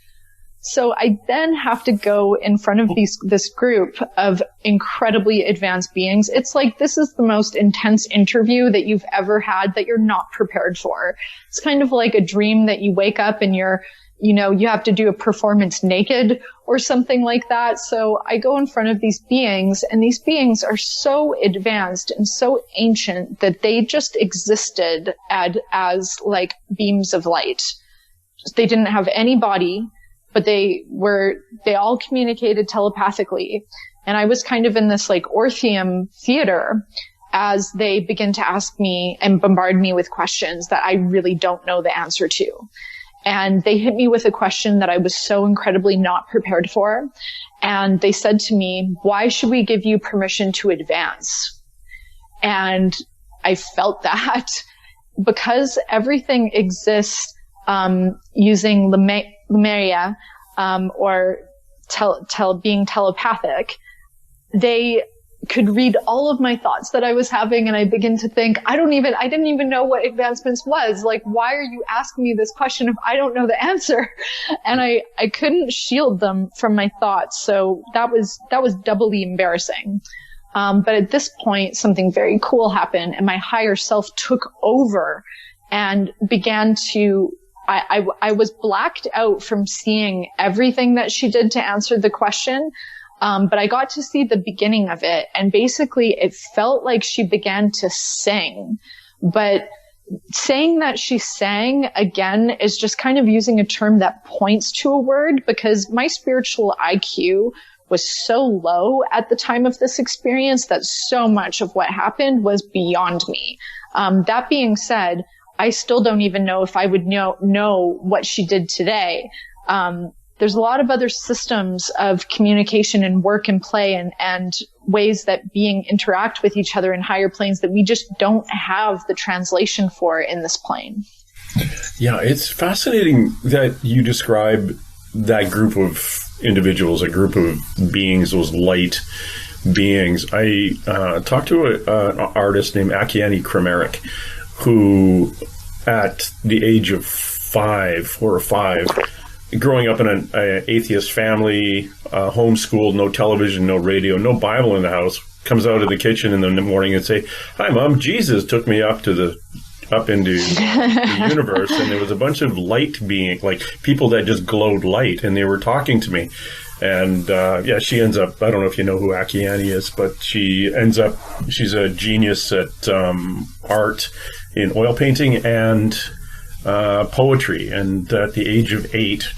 So I then have to go in front of this group of incredibly advanced beings. It's like, this is the most intense interview that you've ever had that you're not prepared for. It's kind of like a dream that you wake up and you have to do a performance naked or something like that. So I go in front of these beings, and these beings are so advanced and so ancient that they just existed as like beams of light. They didn't have any body, but they all communicated telepathically. And I was kind of in this like Orpheum theater as they begin to ask me and bombard me with questions that I really don't know the answer to. And they hit me with a question that I was so incredibly not prepared for. And they said to me, "Why should we give you permission to advance?" And I felt that because everything exists using Lemuria, or being telepathic, they could read all of my thoughts that I was having, and I begin to think, I didn't even know what advancements was. Like, why are you asking me this question if I don't know the answer? And I couldn't shield them from my thoughts. So that was doubly embarrassing. But at this point, something very cool happened, and my higher self took over and began to, I was blacked out from seeing everything that she did to answer the question. But I got to see the beginning of it, and basically it felt like she began to sing. But saying that she sang, again, is just kind of using a term that points to a word, because my spiritual IQ was so low at the time of this experience that so much of what happened was beyond me. That being said, I still don't even know if I would know what she did today. There's a lot of other systems of communication and work and play and ways that being interact with each other in higher planes that we just don't have the translation for in this plane. Yeah, it's fascinating that you describe that group of individuals, a group of beings, those light beings. I talked to an artist named Akiane Krameric, who at the age of 4 or 5, growing up in an atheist family, homeschooled, no television, no radio, no Bible in the house, comes out of the kitchen in the morning and say, "Hi, Mom, Jesus took me up into the universe, and there was a bunch of light being, like people that just glowed light, and they were talking to me." And she ends up, I don't know if you know who Akiane is, but she's a genius at art in oil painting and poetry, and at the age of 8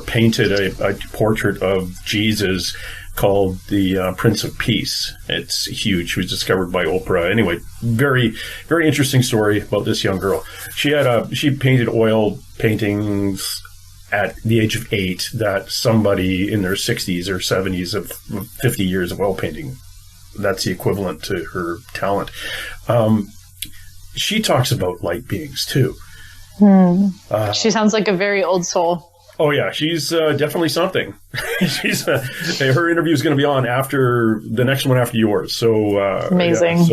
painted a portrait of Jesus called the Prince of Peace. It's huge. She was discovered by Oprah. Anyway, very, very interesting story about this young girl. She painted oil paintings at the age of 8 that somebody in their 60s or 70s of 50 years of oil painting, that's the equivalent to her talent. She talks about light beings too. She sounds like a very old soul. Oh yeah, she's definitely something. Her interview is going to be on after the next one after yours. So amazing.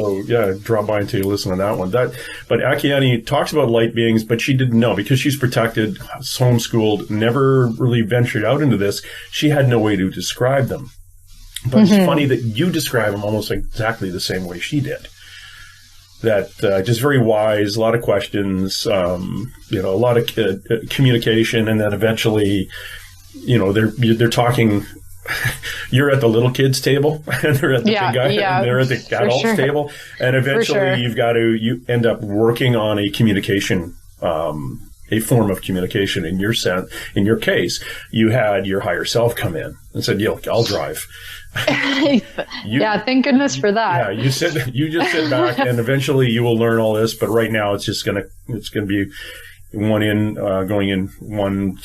Drop by and take a listen to that one. But Akiane talks about light beings, but she didn't know, because she's protected, homeschooled, never really ventured out into this. She had no way to describe them. But it's funny that you describe them almost exactly the same way she did. That just very wise, a lot of questions, a lot of communication, and then eventually, they're talking you're at the little kids table and they're at the big guy and they're at the adults table. And eventually you end up working on a communication, a form of communication. In your case, you had your higher self come in and said, I'll drive. Thank goodness for that. Yeah, you just sit back and eventually you will learn all this. But right now it's going to be going in one,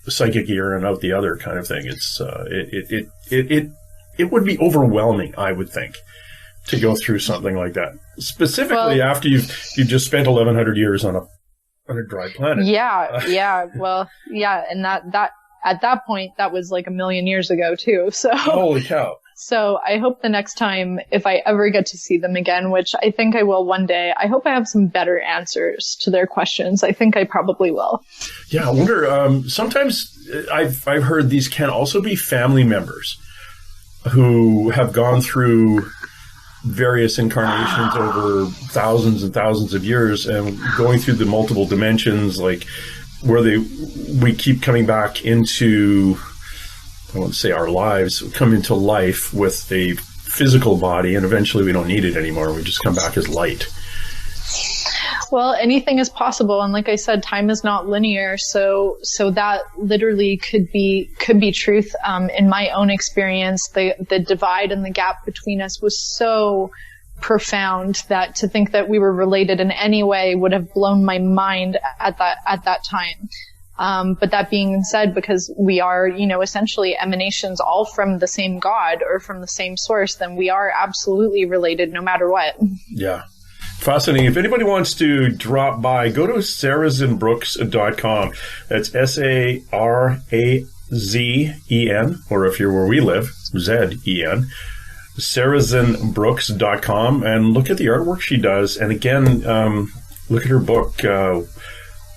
psychic ear and out the other kind of thing. It's, it would be overwhelming, I would think, to go through something like that. Specifically after you've just spent 1,100 years on a dry planet. And that at that point, that was like 1 million years ago too. So holy cow. So I hope the next time, if I ever get to see them again, which I think I will one day, I hope I have some better answers to their questions. I think I probably will. Yeah, I wonder, sometimes I've heard these can also be family members who have gone through various incarnations over thousands and thousands of years and going through the multiple dimensions, like where we keep coming back into, I won't say our lives, we come into life with a physical body and eventually we don't need it anymore. We just come back as light. Well, anything is possible. And like I said, time is not linear. So that literally could be truth. In my own experience, the divide and the gap between us was so profound that to think that we were related in any way would have blown my mind at that time. But that being said, because we are, essentially emanations all from the same God or from the same source, then we are absolutely related no matter what. Yeah. Fascinating. If anybody wants to drop by, go to sarazenbrooks.com. That's SARAZEN, or if you're where we live, ZEN. Sarazenbrooks.com, and look at the artwork she does. And again, look at her book,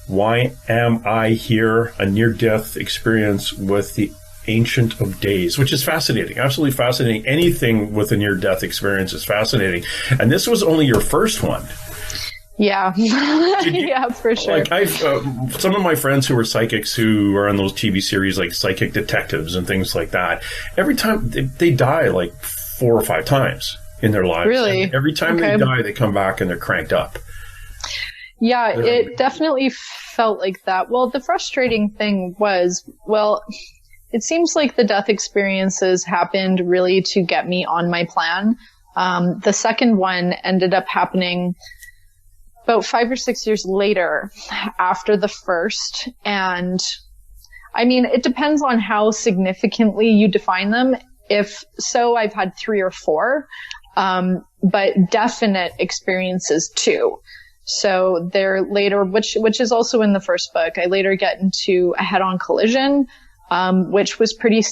Why Am I Here? A Near-Death Experience with the Ancient of Days, which is fascinating, absolutely fascinating. Anything with a near-death experience is fascinating. And this was only your first one. Yeah. Yeah, for sure. Like I've some of my friends who are psychics who are on those TV series like Psychic Detectives and things like that, every time they die like 4 or 5 times in their lives. Really? And every time they die, they come back and they're cranked up. Yeah, it definitely felt like that. Well, the frustrating thing was, it seems like the death experiences happened really to get me on my plan. The second one ended up happening about 5 or 6 years later after the first. And I mean, it depends on how significantly you define them. If so, I've had 3 or 4, but definite experiences too. So they're later, which is also in the first book. I later get into a head-on collision, which was pretty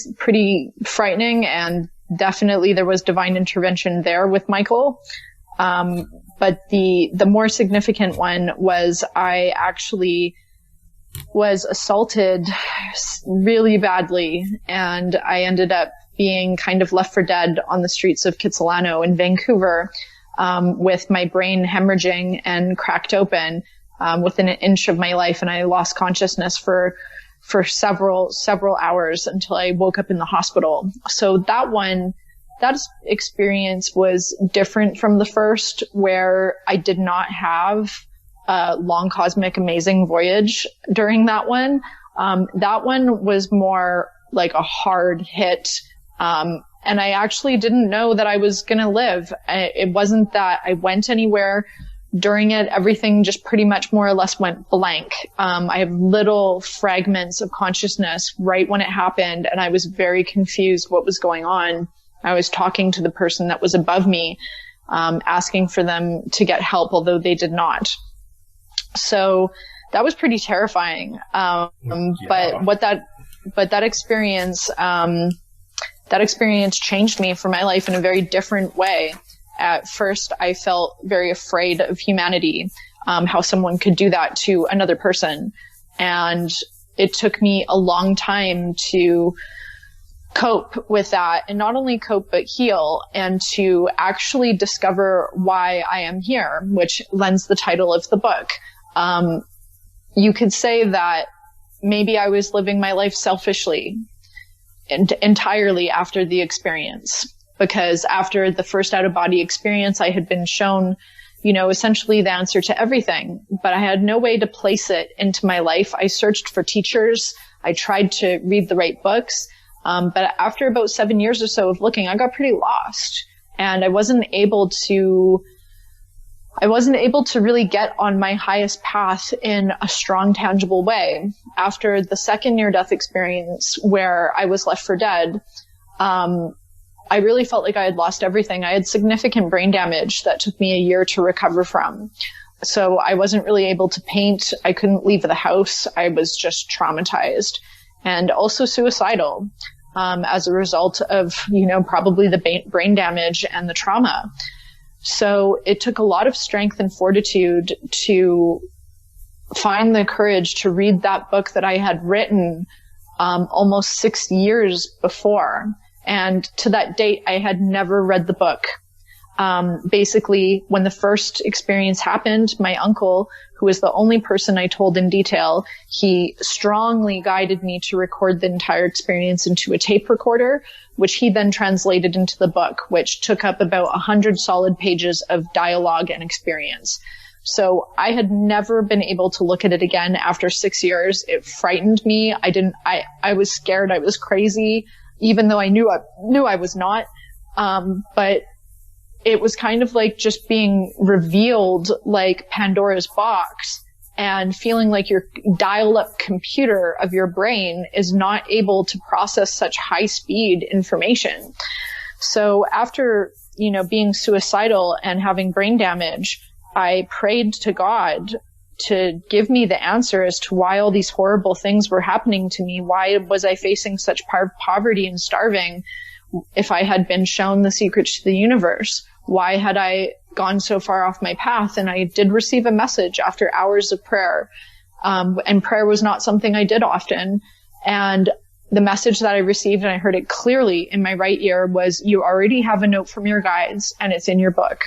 frightening, and definitely there was divine intervention there with Michael. But the more significant one was I actually was assaulted really badly, and I ended up being kind of left for dead on the streets of Kitsilano in Vancouver, with my brain hemorrhaging and cracked open, within an inch of my life. And I lost consciousness for several hours until I woke up in the hospital. So that experience was different from the first, where I did not have a long cosmic amazing voyage during that one. That one was more like a hard hit. And I actually didn't know that I was going to live. It wasn't that I went anywhere during it. Everything just pretty much more or less went blank. I have little fragments of consciousness right when it happened, and I was very confused what was going on. I was talking to the person that was above me, asking for them to get help, although they did not. So that was pretty terrifying. Yeah. But that experience, changed me for my life in a very different way. At first, I felt very afraid of humanity, how someone could do that to another person. And it took me a long time to cope with that, and not only cope, but heal, and to actually discover why I am here, which lends the title of the book. You could say that maybe I was living my life selfishly, entirely after the experience, because after the first out-of-body experience, I had been shown, essentially the answer to everything, but I had no way to place it into my life. I searched for teachers. I tried to read the right books. But after about 7 years or so of looking, I got pretty lost, and I wasn't able to really get on my highest path in a strong, tangible way. After the second near-death experience where I was left for dead, I really felt like I had lost everything. I had significant brain damage that took me a year to recover from. So I wasn't really able to paint. I couldn't leave the house. I was just traumatized and also suicidal, as a result of, probably the brain damage and the trauma. So it took a lot of strength and fortitude to find the courage to read that book that I had written, almost 6 years before. And to that date, I had never read the book. Basically, when the first experience happened, my uncle, who was the only person I told in detail, he strongly guided me to record the entire experience into a tape recorder, which he then translated into the book, which took up about 100 solid pages of dialogue and experience. So I had never been able to look at it again after 6 years. It frightened me. I was scared. I was crazy, even though I knew I was not. But it was kind of like just being revealed like Pandora's box, and feeling like your dial-up computer of your brain is not able to process such high-speed information. So after, being suicidal and having brain damage, I prayed to God to give me the answer as to why all these horrible things were happening to me. Why was I facing such poverty and starving if I had been shown the secrets to the universe? Why had I gone so far off my path? And I did receive a message after hours of prayer. And prayer was not something I did often. And the message that I received, and I heard it clearly in my right ear, was, you already have a note from your guides and it's in your book.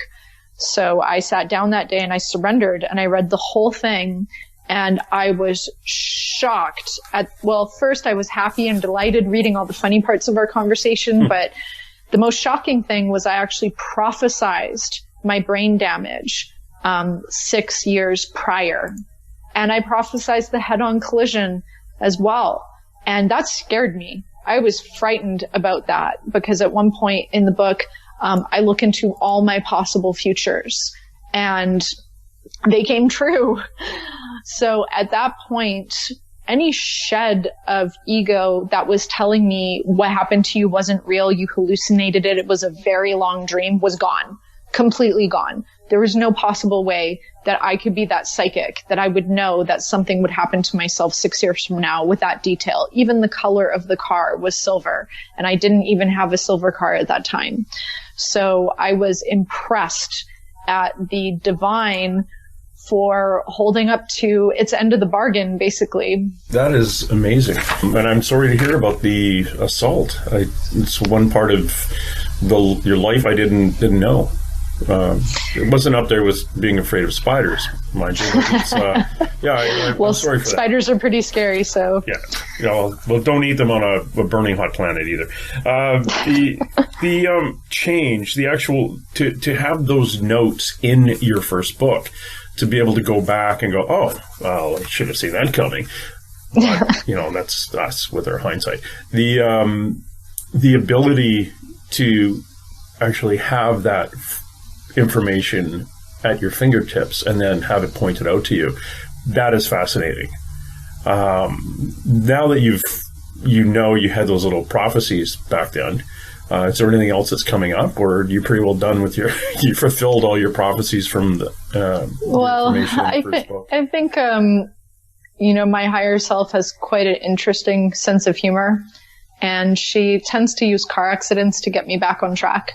So I sat down that day and I surrendered, and I read the whole thing, and I was shocked first I was happy and delighted reading all the funny parts of our conversation, but the most shocking thing was I actually prophesized my brain damage 6 years prior. And I prophesized the head-on collision as well. And that scared me. I was frightened about that, because at one point in the book, I look into all my possible futures, and they came true. So at that point, any shed of ego that was telling me what happened to you wasn't real, you hallucinated it, it was a very long dream, was gone. Completely gone. There was no possible way that I could be that psychic, that I would know that something would happen to myself 6 years from now with that detail. Even the color of the car was silver, and I didn't even have a silver car at that time. So I was impressed at the divine for holding up to its end of the bargain, basically. That is amazing. And I'm sorry to hear about the assault. It's one part of your life I didn't know. It wasn't up there with being afraid of spiders, mind you. I'm sorry for that. Spiders are pretty scary, so. Yeah. Well, don't eat them on a burning hot planet either. The change, the actual, to have those notes in your first book, to be able to go back and go, oh, well, I should have seen that coming. But, that's us with our hindsight. The ability to actually have that information at your fingertips and then have it pointed out to you, that is fascinating. Now that you had those little prophecies back then, is there anything else that's coming up, or are you pretty well done with you fulfilled all your prophecies from the information in the first book? I think my higher self has quite an interesting sense of humor, and she tends to use car accidents to get me back on track.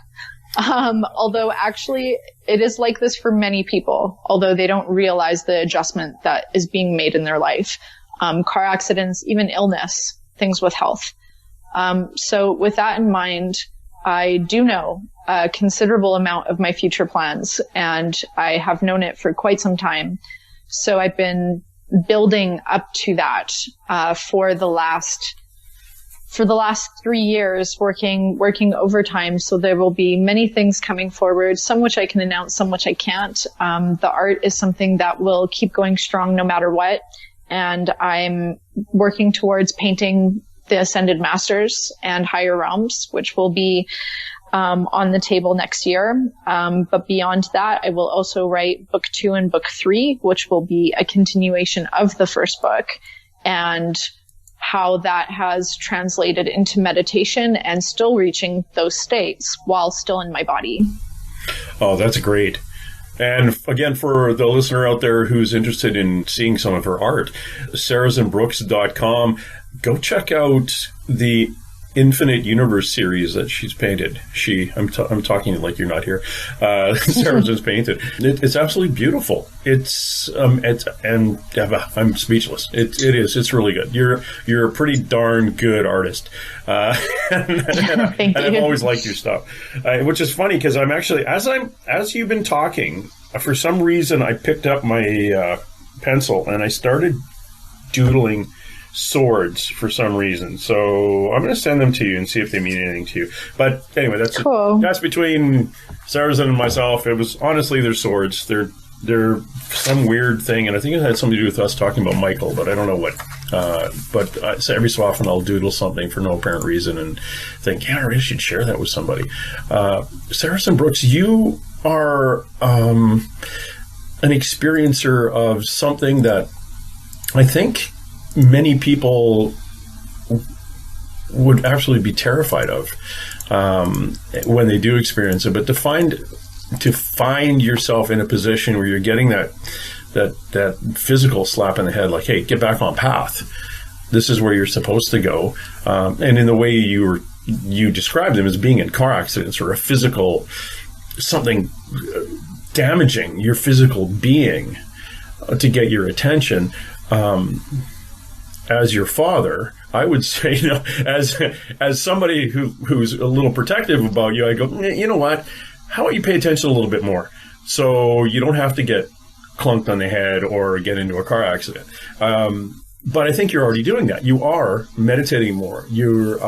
Although actually it is like this for many people, although they don't realize the adjustment that is being made in their life. Car accidents, even illness, things with health. So with that in mind, I do know a considerable amount of my future plans, and I have known it for quite some time. So I've been building up to that, for the last for the last 3 years working overtime. So there will be many things coming forward, some which I can announce, some which I can't. The art is something that will keep going strong no matter what. And I'm working towards painting the Ascended Masters and Higher Realms, which will be on the table next year. But beyond that, I will also write book 2 and book 3, which will be a continuation of the first book, and how that has translated into meditation and still reaching those states while still in my body. Oh, that's great. And again, for the listener out there who's interested in seeing some of her art, sarazenbrooks.com, go check out the Infinite Universe series that she's painted. I'm talking like you're not here. Sarazen's painted. It's absolutely beautiful. And I'm speechless. It is. It's really good. You're a pretty darn good artist. And I've always liked your stuff, which is funny because I'm actually, as you've been talking, for some reason I picked up my pencil and I started doodling swords for some reason. So I'm going to send them to you and see if they mean anything to you. But anyway, that's cool. That's between Sarazen and myself. It was honestly, they're swords. They're some weird thing, and I think it had something to do with us talking about Michael, but I don't know what. So every so often I'll doodle something for no apparent reason and think, yeah, I really should share that with somebody. Sarazen Brooks, you are an experiencer of something that I think many people would absolutely be terrified of when they do experience it. But to find yourself in a position where you're getting that physical slap in the head, like, hey, get back on path. This is where you're supposed to go. And in the way you describe them as being in car accidents or a physical something damaging your physical being to get your attention. As your father, I would say, as somebody who's a little protective about you, I go, you know what? How about you pay attention a little bit more so you don't have to get clunked on the head or get into a car accident. But I think you're already doing that. You are meditating more. You've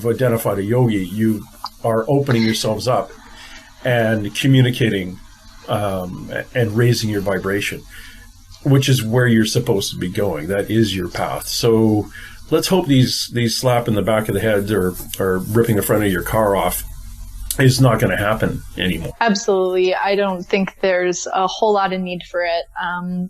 identified a yogi. You are opening yourselves up and communicating and raising your vibration, which is where you're supposed to be going. That is your path. So let's hope these slap in the back of the head or ripping the front of your car off is not going to happen anymore. Absolutely. I don't think there's a whole lot of need for it.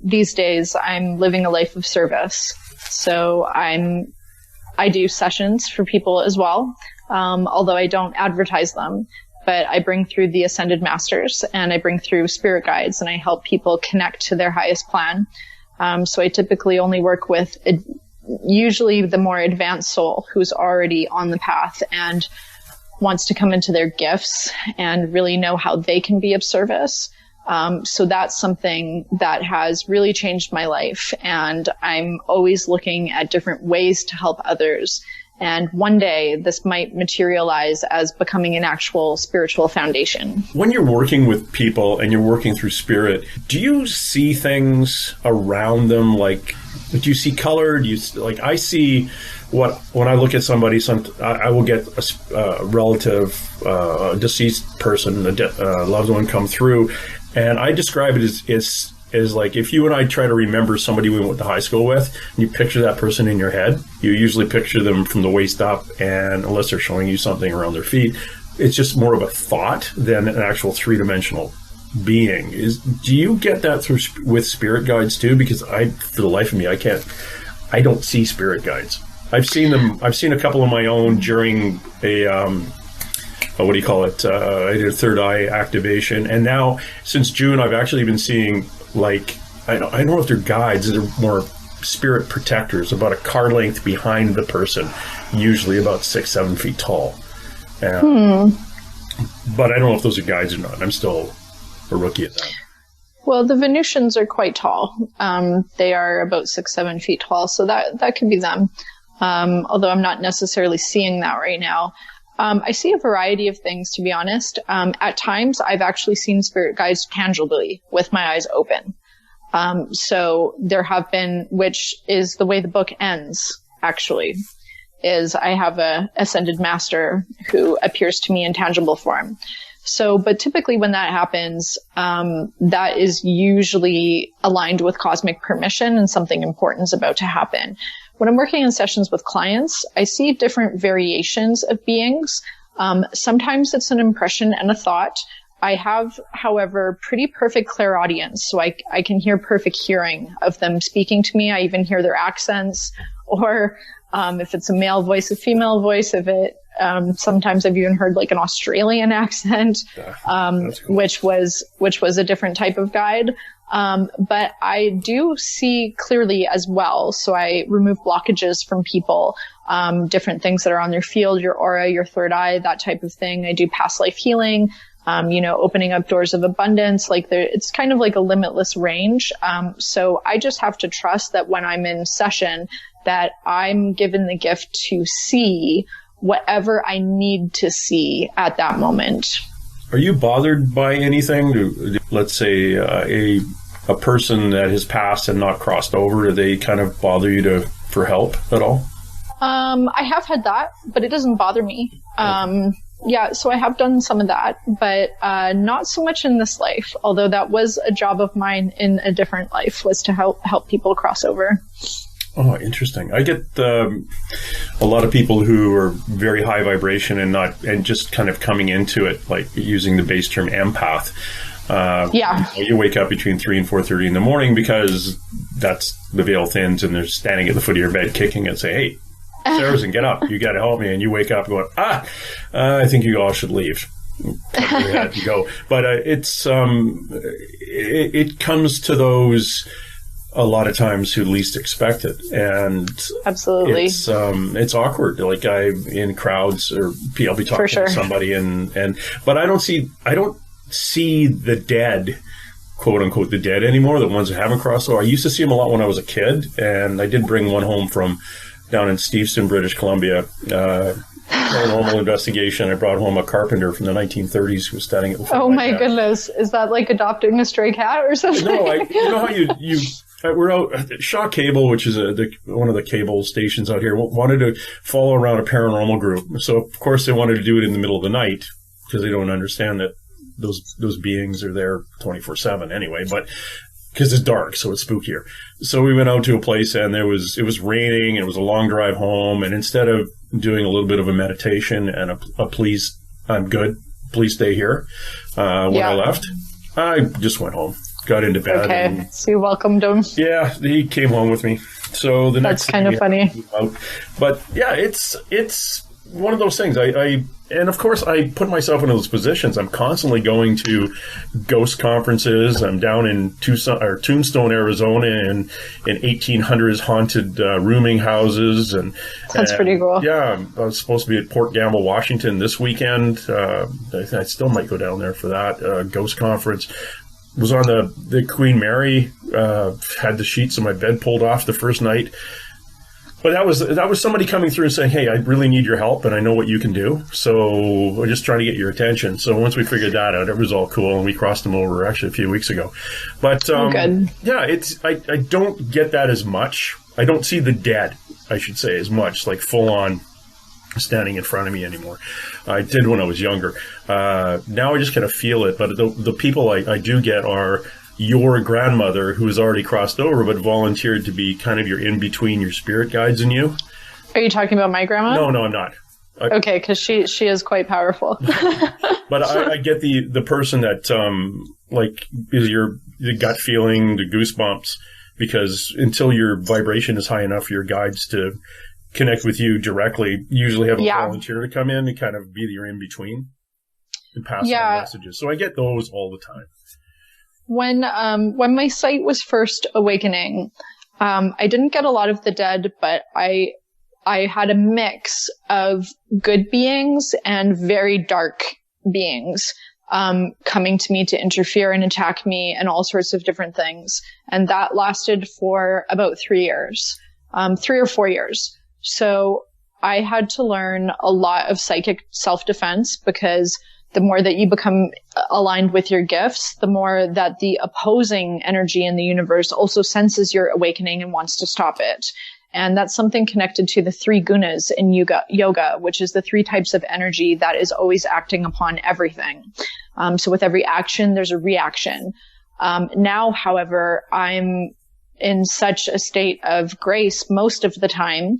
These days, I'm living a life of service. So I do sessions for people as well, although I don't advertise them. But I bring through the Ascended Masters and I bring through spirit guides and I help people connect to their highest plan. So I typically only work with usually the more advanced soul who's already on the path and wants to come into their gifts and really know how they can be of service. So that's something that has really changed my life. And I'm always looking at different ways to help others. And one day this might materialize as becoming an actual spiritual foundation. When you're working with people and you're working through spirit, do you see things around them? Like, do you see color? I see when I look at somebody, I will get a relative, a deceased person, a loved one come through, and I describe it as like if you and I try to remember somebody we went to high school with, and you picture that person in your head, you usually picture them from the waist up, and unless they're showing you something around their feet, it's just more of a thought than an actual three-dimensional being. Do you get that with spirit guides too? Because for the life of me, I don't see spirit guides. I've seen them. I've seen a couple of my own during a what do you call it? I did a third eye activation, and now since June, I've actually been seeing I don't know if they're guides. They're more spirit protectors, about a car length behind the person, usually about 6-7 feet tall. But I don't know if those are guides or not. I'm still a rookie at that. Well, the Venusians are quite tall. They are about 6-7 feet tall, so that could be them. Although I'm not necessarily seeing that right now. I see a variety of things, to be honest. At times, I've actually seen spirit guides tangibly with my eyes open. So there have been, which is the way the book ends. actually, is I have a ascended master who appears to me in tangible form. So, but typically when that happens, that is usually aligned with cosmic permission and something important is about to happen. When I'm working in sessions with clients, I see different variations of beings. Sometimes it's an impression and a thought. I have, however, pretty perfect clairaudience, so I can hear perfect hearing of them speaking to me. I even hear their accents, or if it's a male voice, a female voice. If it sometimes I've even heard like an Australian accent, cool. which was a different type of guide. But I do see clearly as well. So I remove blockages from people, different things that are on their field, your aura, your third eye, that type of thing. I do past life healing, opening up doors of abundance. It's kind of like a limitless range. So I just have to trust that when I'm in session, that I'm given the gift to see whatever I need to see at that moment. Are you bothered by anything? Let's say a person that has passed and not crossed over, do they kind of bother you for help at all? I have had that, but it doesn't bother me. Okay. Yeah, so I have done some of that, but not so much in this life, although that was a job of mine in a different life, was to help people cross over. Oh, interesting. I get a lot of people who are very high vibration and just kind of coming into it, like using the base term empath. You wake up between 3 and 4:30 in the morning because that's the veil thins and they're standing at the foot of your bed kicking and say, "Hey, Sarazen, get up. You got to help me." And you wake up going, I think you all should leave. Probably had to go. But it comes to those a lot of times who least expect it, and absolutely, it's awkward. Like in crowds, or I'll be talking to somebody, but I don't see the dead, quote unquote, the dead anymore. The ones that haven't crossed over. I used to see them a lot when I was a kid, and I did bring one home from down in Steveston, British Columbia. Paranormal investigation. I brought home a carpenter from the 1930s who was standing at the foot. Oh my goodness! Is that like adopting a stray cat or something? No, you know how you. We're out. Shaw Cable, which is one of the cable stations out here, wanted to follow around a paranormal group. So of course they wanted to do it in the middle of the night because they don't understand that those beings are there 24/7 anyway. But because it's dark, so it's spookier. So we went out to a place and it was raining and it was a long drive home. And instead of doing a little bit of a meditation and a please, I'm good, please stay here, when I left, I just went home. Got into bed. Okay, so you welcomed him. Yeah, he came home with me. So the next that's kind of funny. But yeah, it's one of those things. And of course I put myself in those positions. I'm constantly going to ghost conferences. I'm down in Tombstone, Arizona, in 1800s haunted rooming houses, and that's pretty cool. Yeah, I was supposed to be at Port Gamble, Washington this weekend. I still might go down there for that ghost conference. Was on the Queen Mary, had the sheets of my bed pulled off the first night. But that was somebody coming through and saying, "Hey, I really need your help, and I know what you can do. So we're just trying to get your attention." So once we figured that out, it was all cool, and we crossed them over actually a few weeks ago. But good. Yeah, I don't get that as much. I don't see the dead, I should say, as much, like full on standing in front of me anymore. I did when I was younger. Now I just kind of feel it. But the people I do get are your grandmother, who has already crossed over but volunteered to be kind of your in-between, your spirit guides and you. Are you talking about my grandma? No, I'm not. Okay, because she is quite powerful. But I get the person that is the gut feeling, the goosebumps, because until your vibration is high enough for your guides to connect with you directly, usually have a volunteer to come in and kind of be your in-between and pass on messages. So I get those all the time. When my sight was first awakening, I didn't get a lot of the dead, but I had a mix of good beings and very dark beings coming to me to interfere and attack me and all sorts of different things. And that lasted for about 3 years, 3 or 4 years. So I had to learn a lot of psychic self-defense, because the more that you become aligned with your gifts, the more that the opposing energy in the universe also senses your awakening and wants to stop it. And that's something connected to the 3 gunas in yoga, which is the 3 types of energy that is always acting upon everything. So with every action, there's a reaction. Now, however, I'm in such a state of grace most of the time,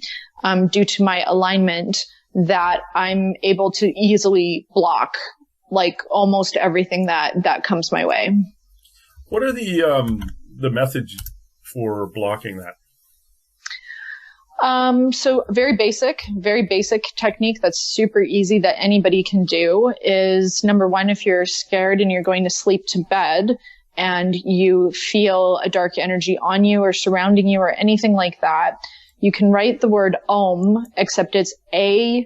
due to my alignment, that I'm able to easily block like almost everything that comes my way. What are the methods for blocking that? So very basic technique that's super easy that anybody can do is, number one, if you're scared and you're going to sleep to bed and you feel a dark energy on you or surrounding you or anything like that, you can write the word Om, except it's A-U-M.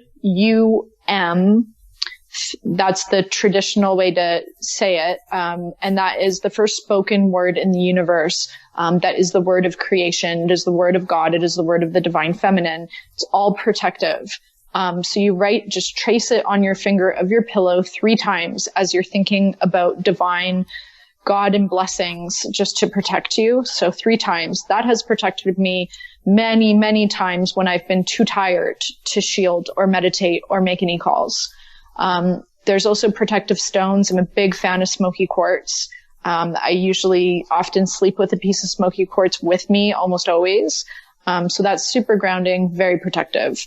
That's the traditional way to say it. And that is the first spoken word in the universe. That is the word of creation. It is the word of God. It is the word of the divine feminine. It's all protective. So you just trace it on your finger of your pillow 3 times as you're thinking about divine God and blessings just to protect you. So 3 times. That has protected me many, many times when I've been too tired to shield or meditate or make any calls. There's also protective stones. I'm a big fan of smoky quartz. I usually often sleep with a piece of smoky quartz with me almost always. So that's super grounding, very protective.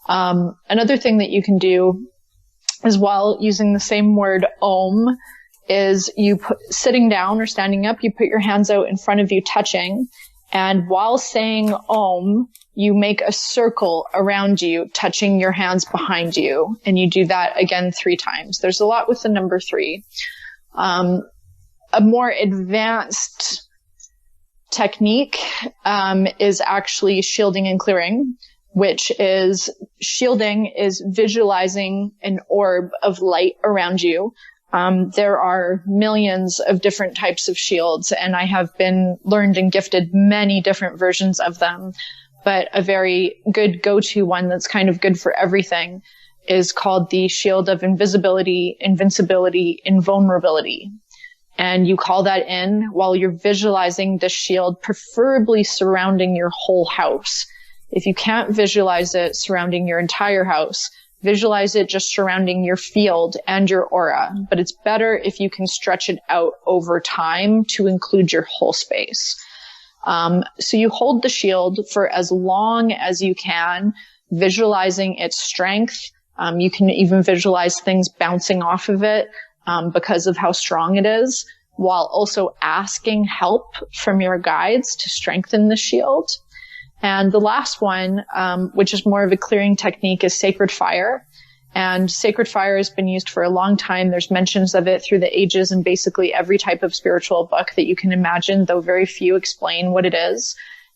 Another thing that you can do as well, using the same word Om, is sitting down or standing up, you put your hands out in front of you touching. And while saying Om, you make a circle around you, touching your hands behind you. And you do that again 3 times. There's a lot with the number 3. A more advanced technique is actually shielding and clearing, which is shielding is visualizing an orb of light around you. There are millions of different types of shields, and I have been learned and gifted many different versions of them. But a very good go-to one that's kind of good for everything is called the shield of invisibility, invincibility, invulnerability. And you call that in while you're visualizing the shield, preferably surrounding your whole house. If you can't visualize it surrounding your entire house, visualize it just surrounding your field and your aura. But it's better if you can stretch it out over time to include your whole space. So you hold the shield for as long as you can, visualizing its strength. You can even visualize things bouncing off of it because of how strong it is, while also asking help from your guides to strengthen the shield. And the last one, which is more of a clearing technique, is sacred fire. And sacred fire has been used for a long time. There's mentions of it through the ages in basically every type of spiritual book that you can imagine, though very few explain what it is.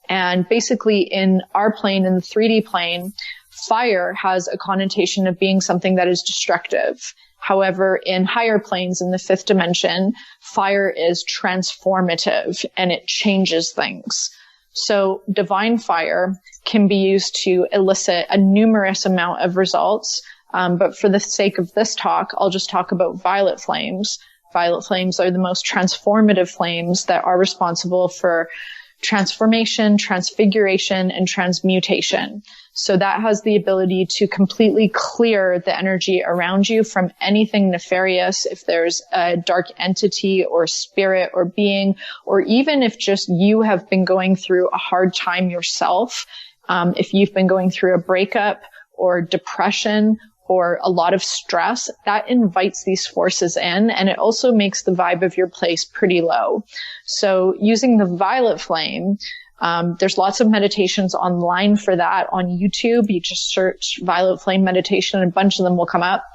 And basically in our plane, in the 3D plane, fire has a connotation of being something that is destructive. However, in higher planes, in the 5th dimension, fire is transformative and it changes things. So divine fire can be used to elicit a numerous amount of results. But for the sake of this talk, I'll just talk about violet flames. Violet flames are the most transformative flames that are responsible for transformation, transfiguration, and transmutation. So that has the ability to completely clear the energy around you from anything nefarious. If there's a dark entity or spirit or being, or even if just you have been going through a hard time yourself, if you've been going through a breakup or depression or a lot of stress, that invites these forces in, and it also makes the vibe of your place pretty low. So using the violet flame, there's lots of meditations online for that on YouTube. You just search violet flame meditation and a bunch of them will come up.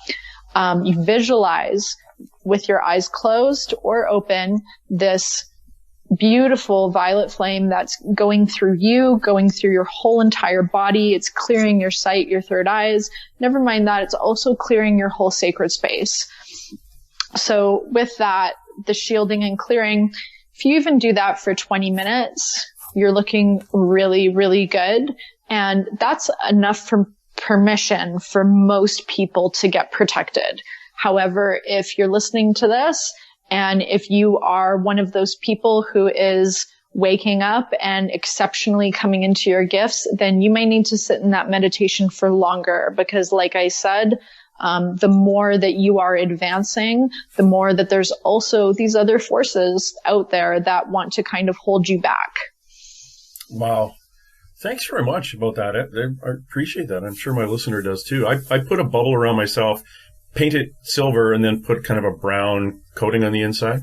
You visualize with your eyes closed or open this beautiful violet flame that's going through you, going through your whole entire body. It's clearing your sight, your third eyes. Never mind that, it's also clearing your whole sacred space. So with that, the shielding and clearing, if you even do that for 20 minutes, you're looking really, really good. And that's enough for permission for most people to get protected. However, if you're listening to this, and if you are one of those people who is waking up and exceptionally coming into your gifts, then you may need to sit in that meditation for longer, because like I said, the more that you are advancing, the more that there's also these other forces out there that want to kind of hold you back. Wow. Thanks very much about that. I appreciate that. I'm sure my listener does too. I put a bubble around myself, paint it silver, and then put kind of a brown coating on the inside,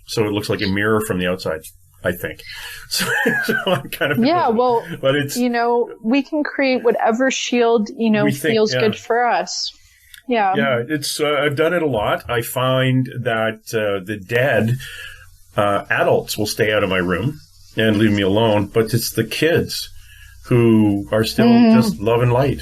so it looks like a mirror from the outside, I think. So I'm kind of but it's, we can create whatever shield feels good for us. Yeah. Yeah, it's I've done it a lot. I find that the dead adults will stay out of my room and leave me alone, but it's the kids who are still just love and light.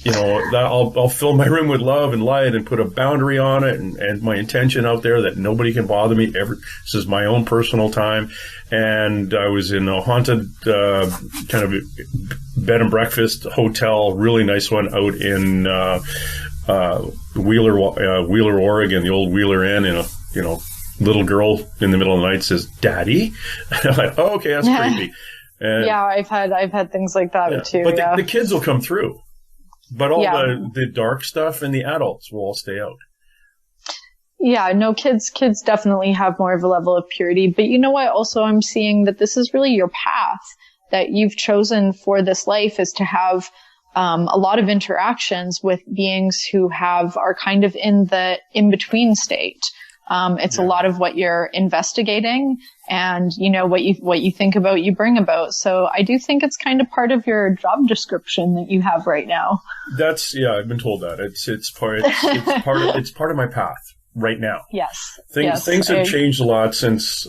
I'll fill my room with love and light and put a boundary on it and my intention out there that nobody can bother me ever. This is my own personal time. And I was in a haunted kind of bed and breakfast hotel, really nice one out in Wheeler, Oregon, the old Wheeler Inn, and little girl in the middle of the night says, "Daddy." And I went, "Oh, okay, that's creepy." And, I've had things like that too. But the kids will come through. But all the dark stuff and the adults will all stay out. Yeah, no, kids definitely have more of a level of purity. But you know what? Also, I'm seeing that this is really your path that you've chosen for this life, is to have a lot of interactions with beings who are kind of in the in-between state. It's a lot of what you're investigating, and what you think about, you bring about. So I do think it's kind of part of your job description that you have right now. I've been told that it's part of my path right now. Yes. Things have changed a lot since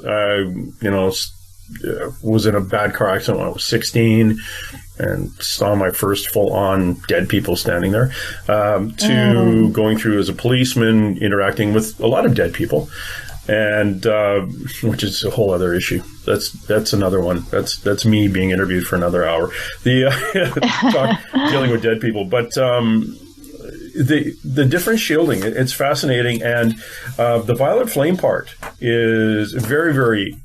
was in a bad car accident when I was 16 and saw my first full-on dead people standing there, to going through as a policeman, interacting with a lot of dead people, and which is a whole other issue. That's another one. That's me being interviewed for another hour. Dealing with dead people, but the different shielding, it's fascinating, and the violet flame part is very, very.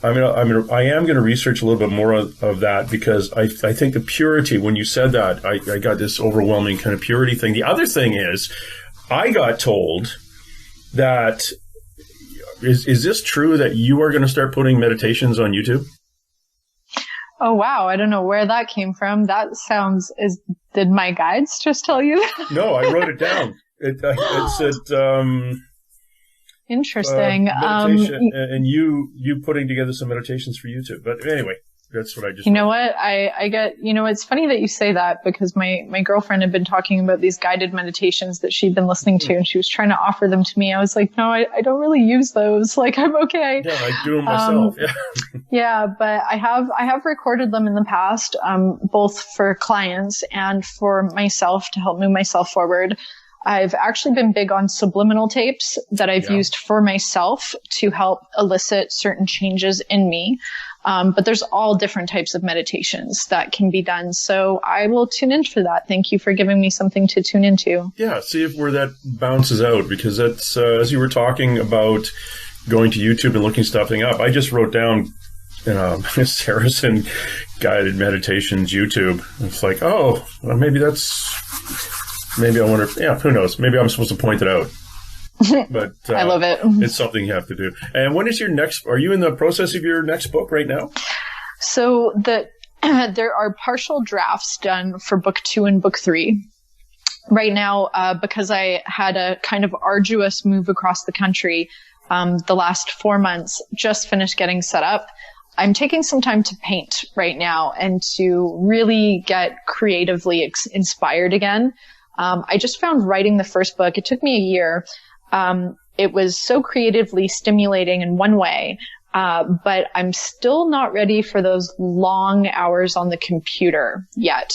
I am going to research a little bit more of that, because I think the purity, when you said that, I got this overwhelming kind of purity thing. The other thing is, I got told that, is this true that you are going to start putting meditations on YouTube? Oh, wow. I don't know where that came from. That sounds, did my guides just tell you that? No, I wrote it down. It said, interesting. Meditation, and you putting together some meditations for YouTube. But anyway, that's what I just. You know what? I get. It's funny that you say that, because my girlfriend had been talking about these guided meditations that she'd been listening to, and she was trying to offer them to me. I was like, no, I don't really use those. Like, I'm okay. Yeah, I do them myself. Yeah, but I have recorded them in the past, both for clients and for myself to help move myself forward. I've actually been big on subliminal tapes that I've used for myself to help elicit certain changes in me. But there's all different types of meditations that can be done. So I will tune in for that. Thank you for giving me something to tune into. Yeah, see where that bounces out, because that's, as you were talking about going to YouTube and looking something up, I just wrote down Sarazen guided meditations YouTube. It's like, oh, well, maybe I wonder, who knows? Maybe I'm supposed to point it out. But I love it. It's something you have to do. And when is are you in the process of your next book right now? So there are partial drafts done for book 2 and book 3. Right now, because I had a kind of arduous move across the country, the last 4 months, just finished getting set up. I'm taking some time to paint right now and to really get creatively inspired again. I just found writing the first book, it took me a year. It was so creatively stimulating in one way, but I'm still not ready for those long hours on the computer yet.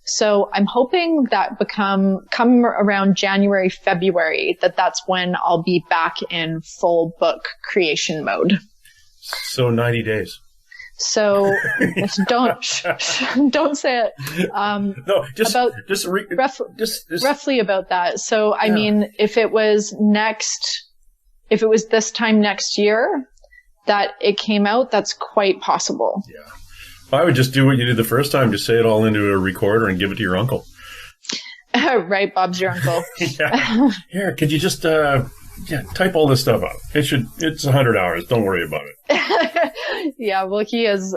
So I'm hoping that come around January, February, that's when I'll be back in full book creation mode. So 90 days. So don't say it. No, roughly about that. So I mean, if it was this time next year, that it came out, that's quite possible. Yeah. I would just do what you did the first time. Just say it all into a recorder and give it to your uncle. Right, Bob's your uncle. Yeah. Here, could you just type all this stuff up? It's 100 hours. Don't worry about it. Yeah, well, he's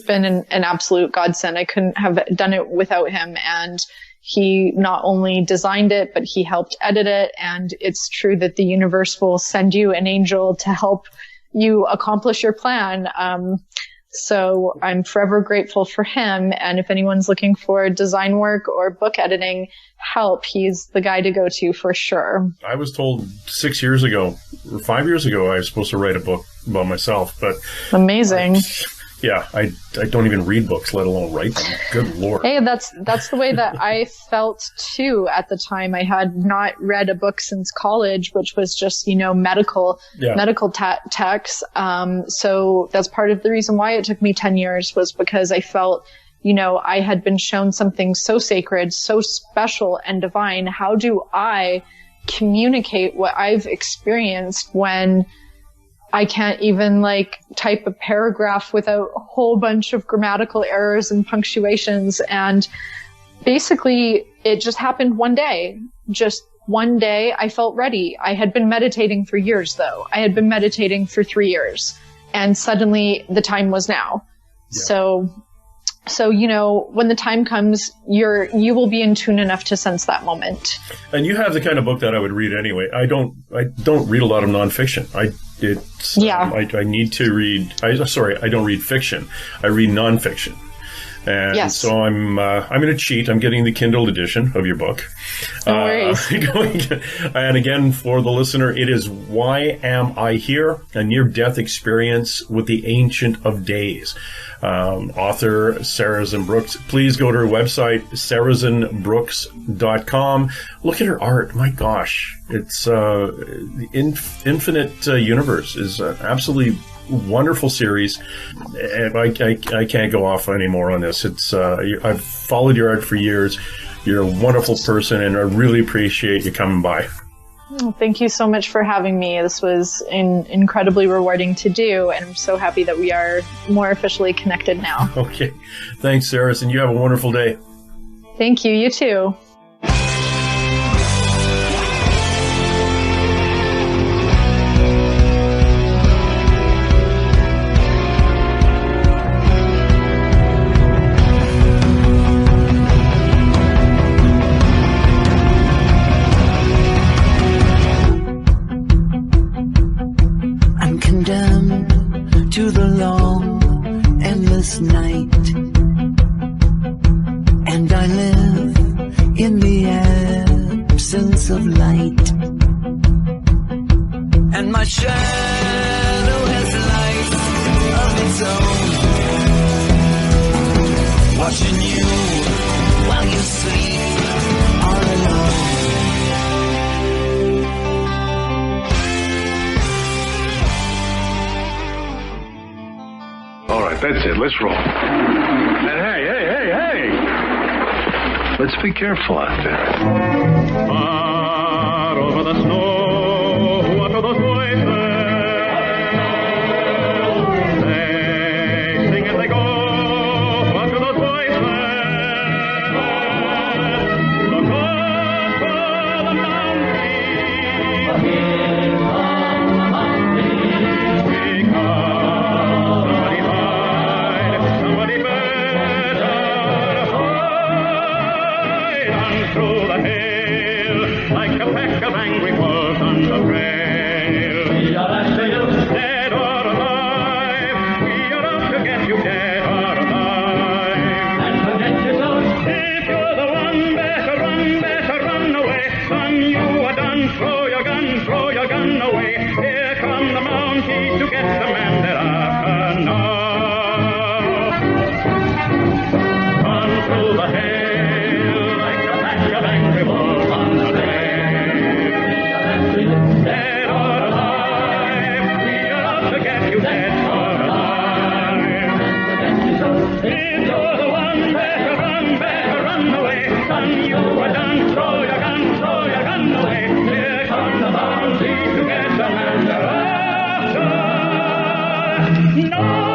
been an absolute godsend. I couldn't have done it without him. And he not only designed it, but he helped edit it. And it's true that the universe will send you an angel to help you accomplish your plan. So I'm forever grateful for him. And if anyone's looking for design work or book editing help, he's the guy to go to for sure. I was told 6 years ago or 5 years ago I was supposed to write a book about myself, but amazing. I don't even read books, let alone write them. Good Lord. Hey, that's the way that I felt too at the time. I had not read a book since college, which was just, medical texts. So that's part of the reason why it took me 10 years was because I felt, I had been shown something so sacred, so special and divine. How do I communicate what I've experienced when I can't even type a paragraph without a whole bunch of grammatical errors and punctuations? And basically it just happened one day. Just one day I felt ready. I had been meditating for years though. I had been meditating for 3 years and suddenly the time was now. Yeah. So, when the time comes, you will be in tune enough to sense that moment. And you have the kind of book that I would read anyway. I don't read a lot of nonfiction. I need to read. I don't read fiction. I read nonfiction. And yes. So I'm going to cheat. I'm getting the Kindle edition of your book. No worries. And again, for the listener, it is Why Am I Here? A Near-Death Experience with the Ancient of Days. Author Sarazen Brooks. Please go to her website, sarazenbrooks.com. Look at her art. My gosh. It's the Infinite Universe is absolutely wonderful series. I can't go off anymore on this. It's I've followed your art for years. You're a wonderful person, and I really appreciate you coming by. Well, thank you so much for having me. This was incredibly rewarding to do, and I'm so happy that we are more officially connected now. Okay. Thanks, Sarah, and you have a wonderful day. Thank you. You too. To the long, endless night, and I live in the absence of light, and my shadow has life of its own, watching you while you sleep all alone. All right, that's it. Let's roll. And hey. Let's be careful out there. Far over the snow, what are those voices? They sing as they go. What are those voices? Look over the mountains. Throw your gun away. Here comes the mountain to get the man they're after. No!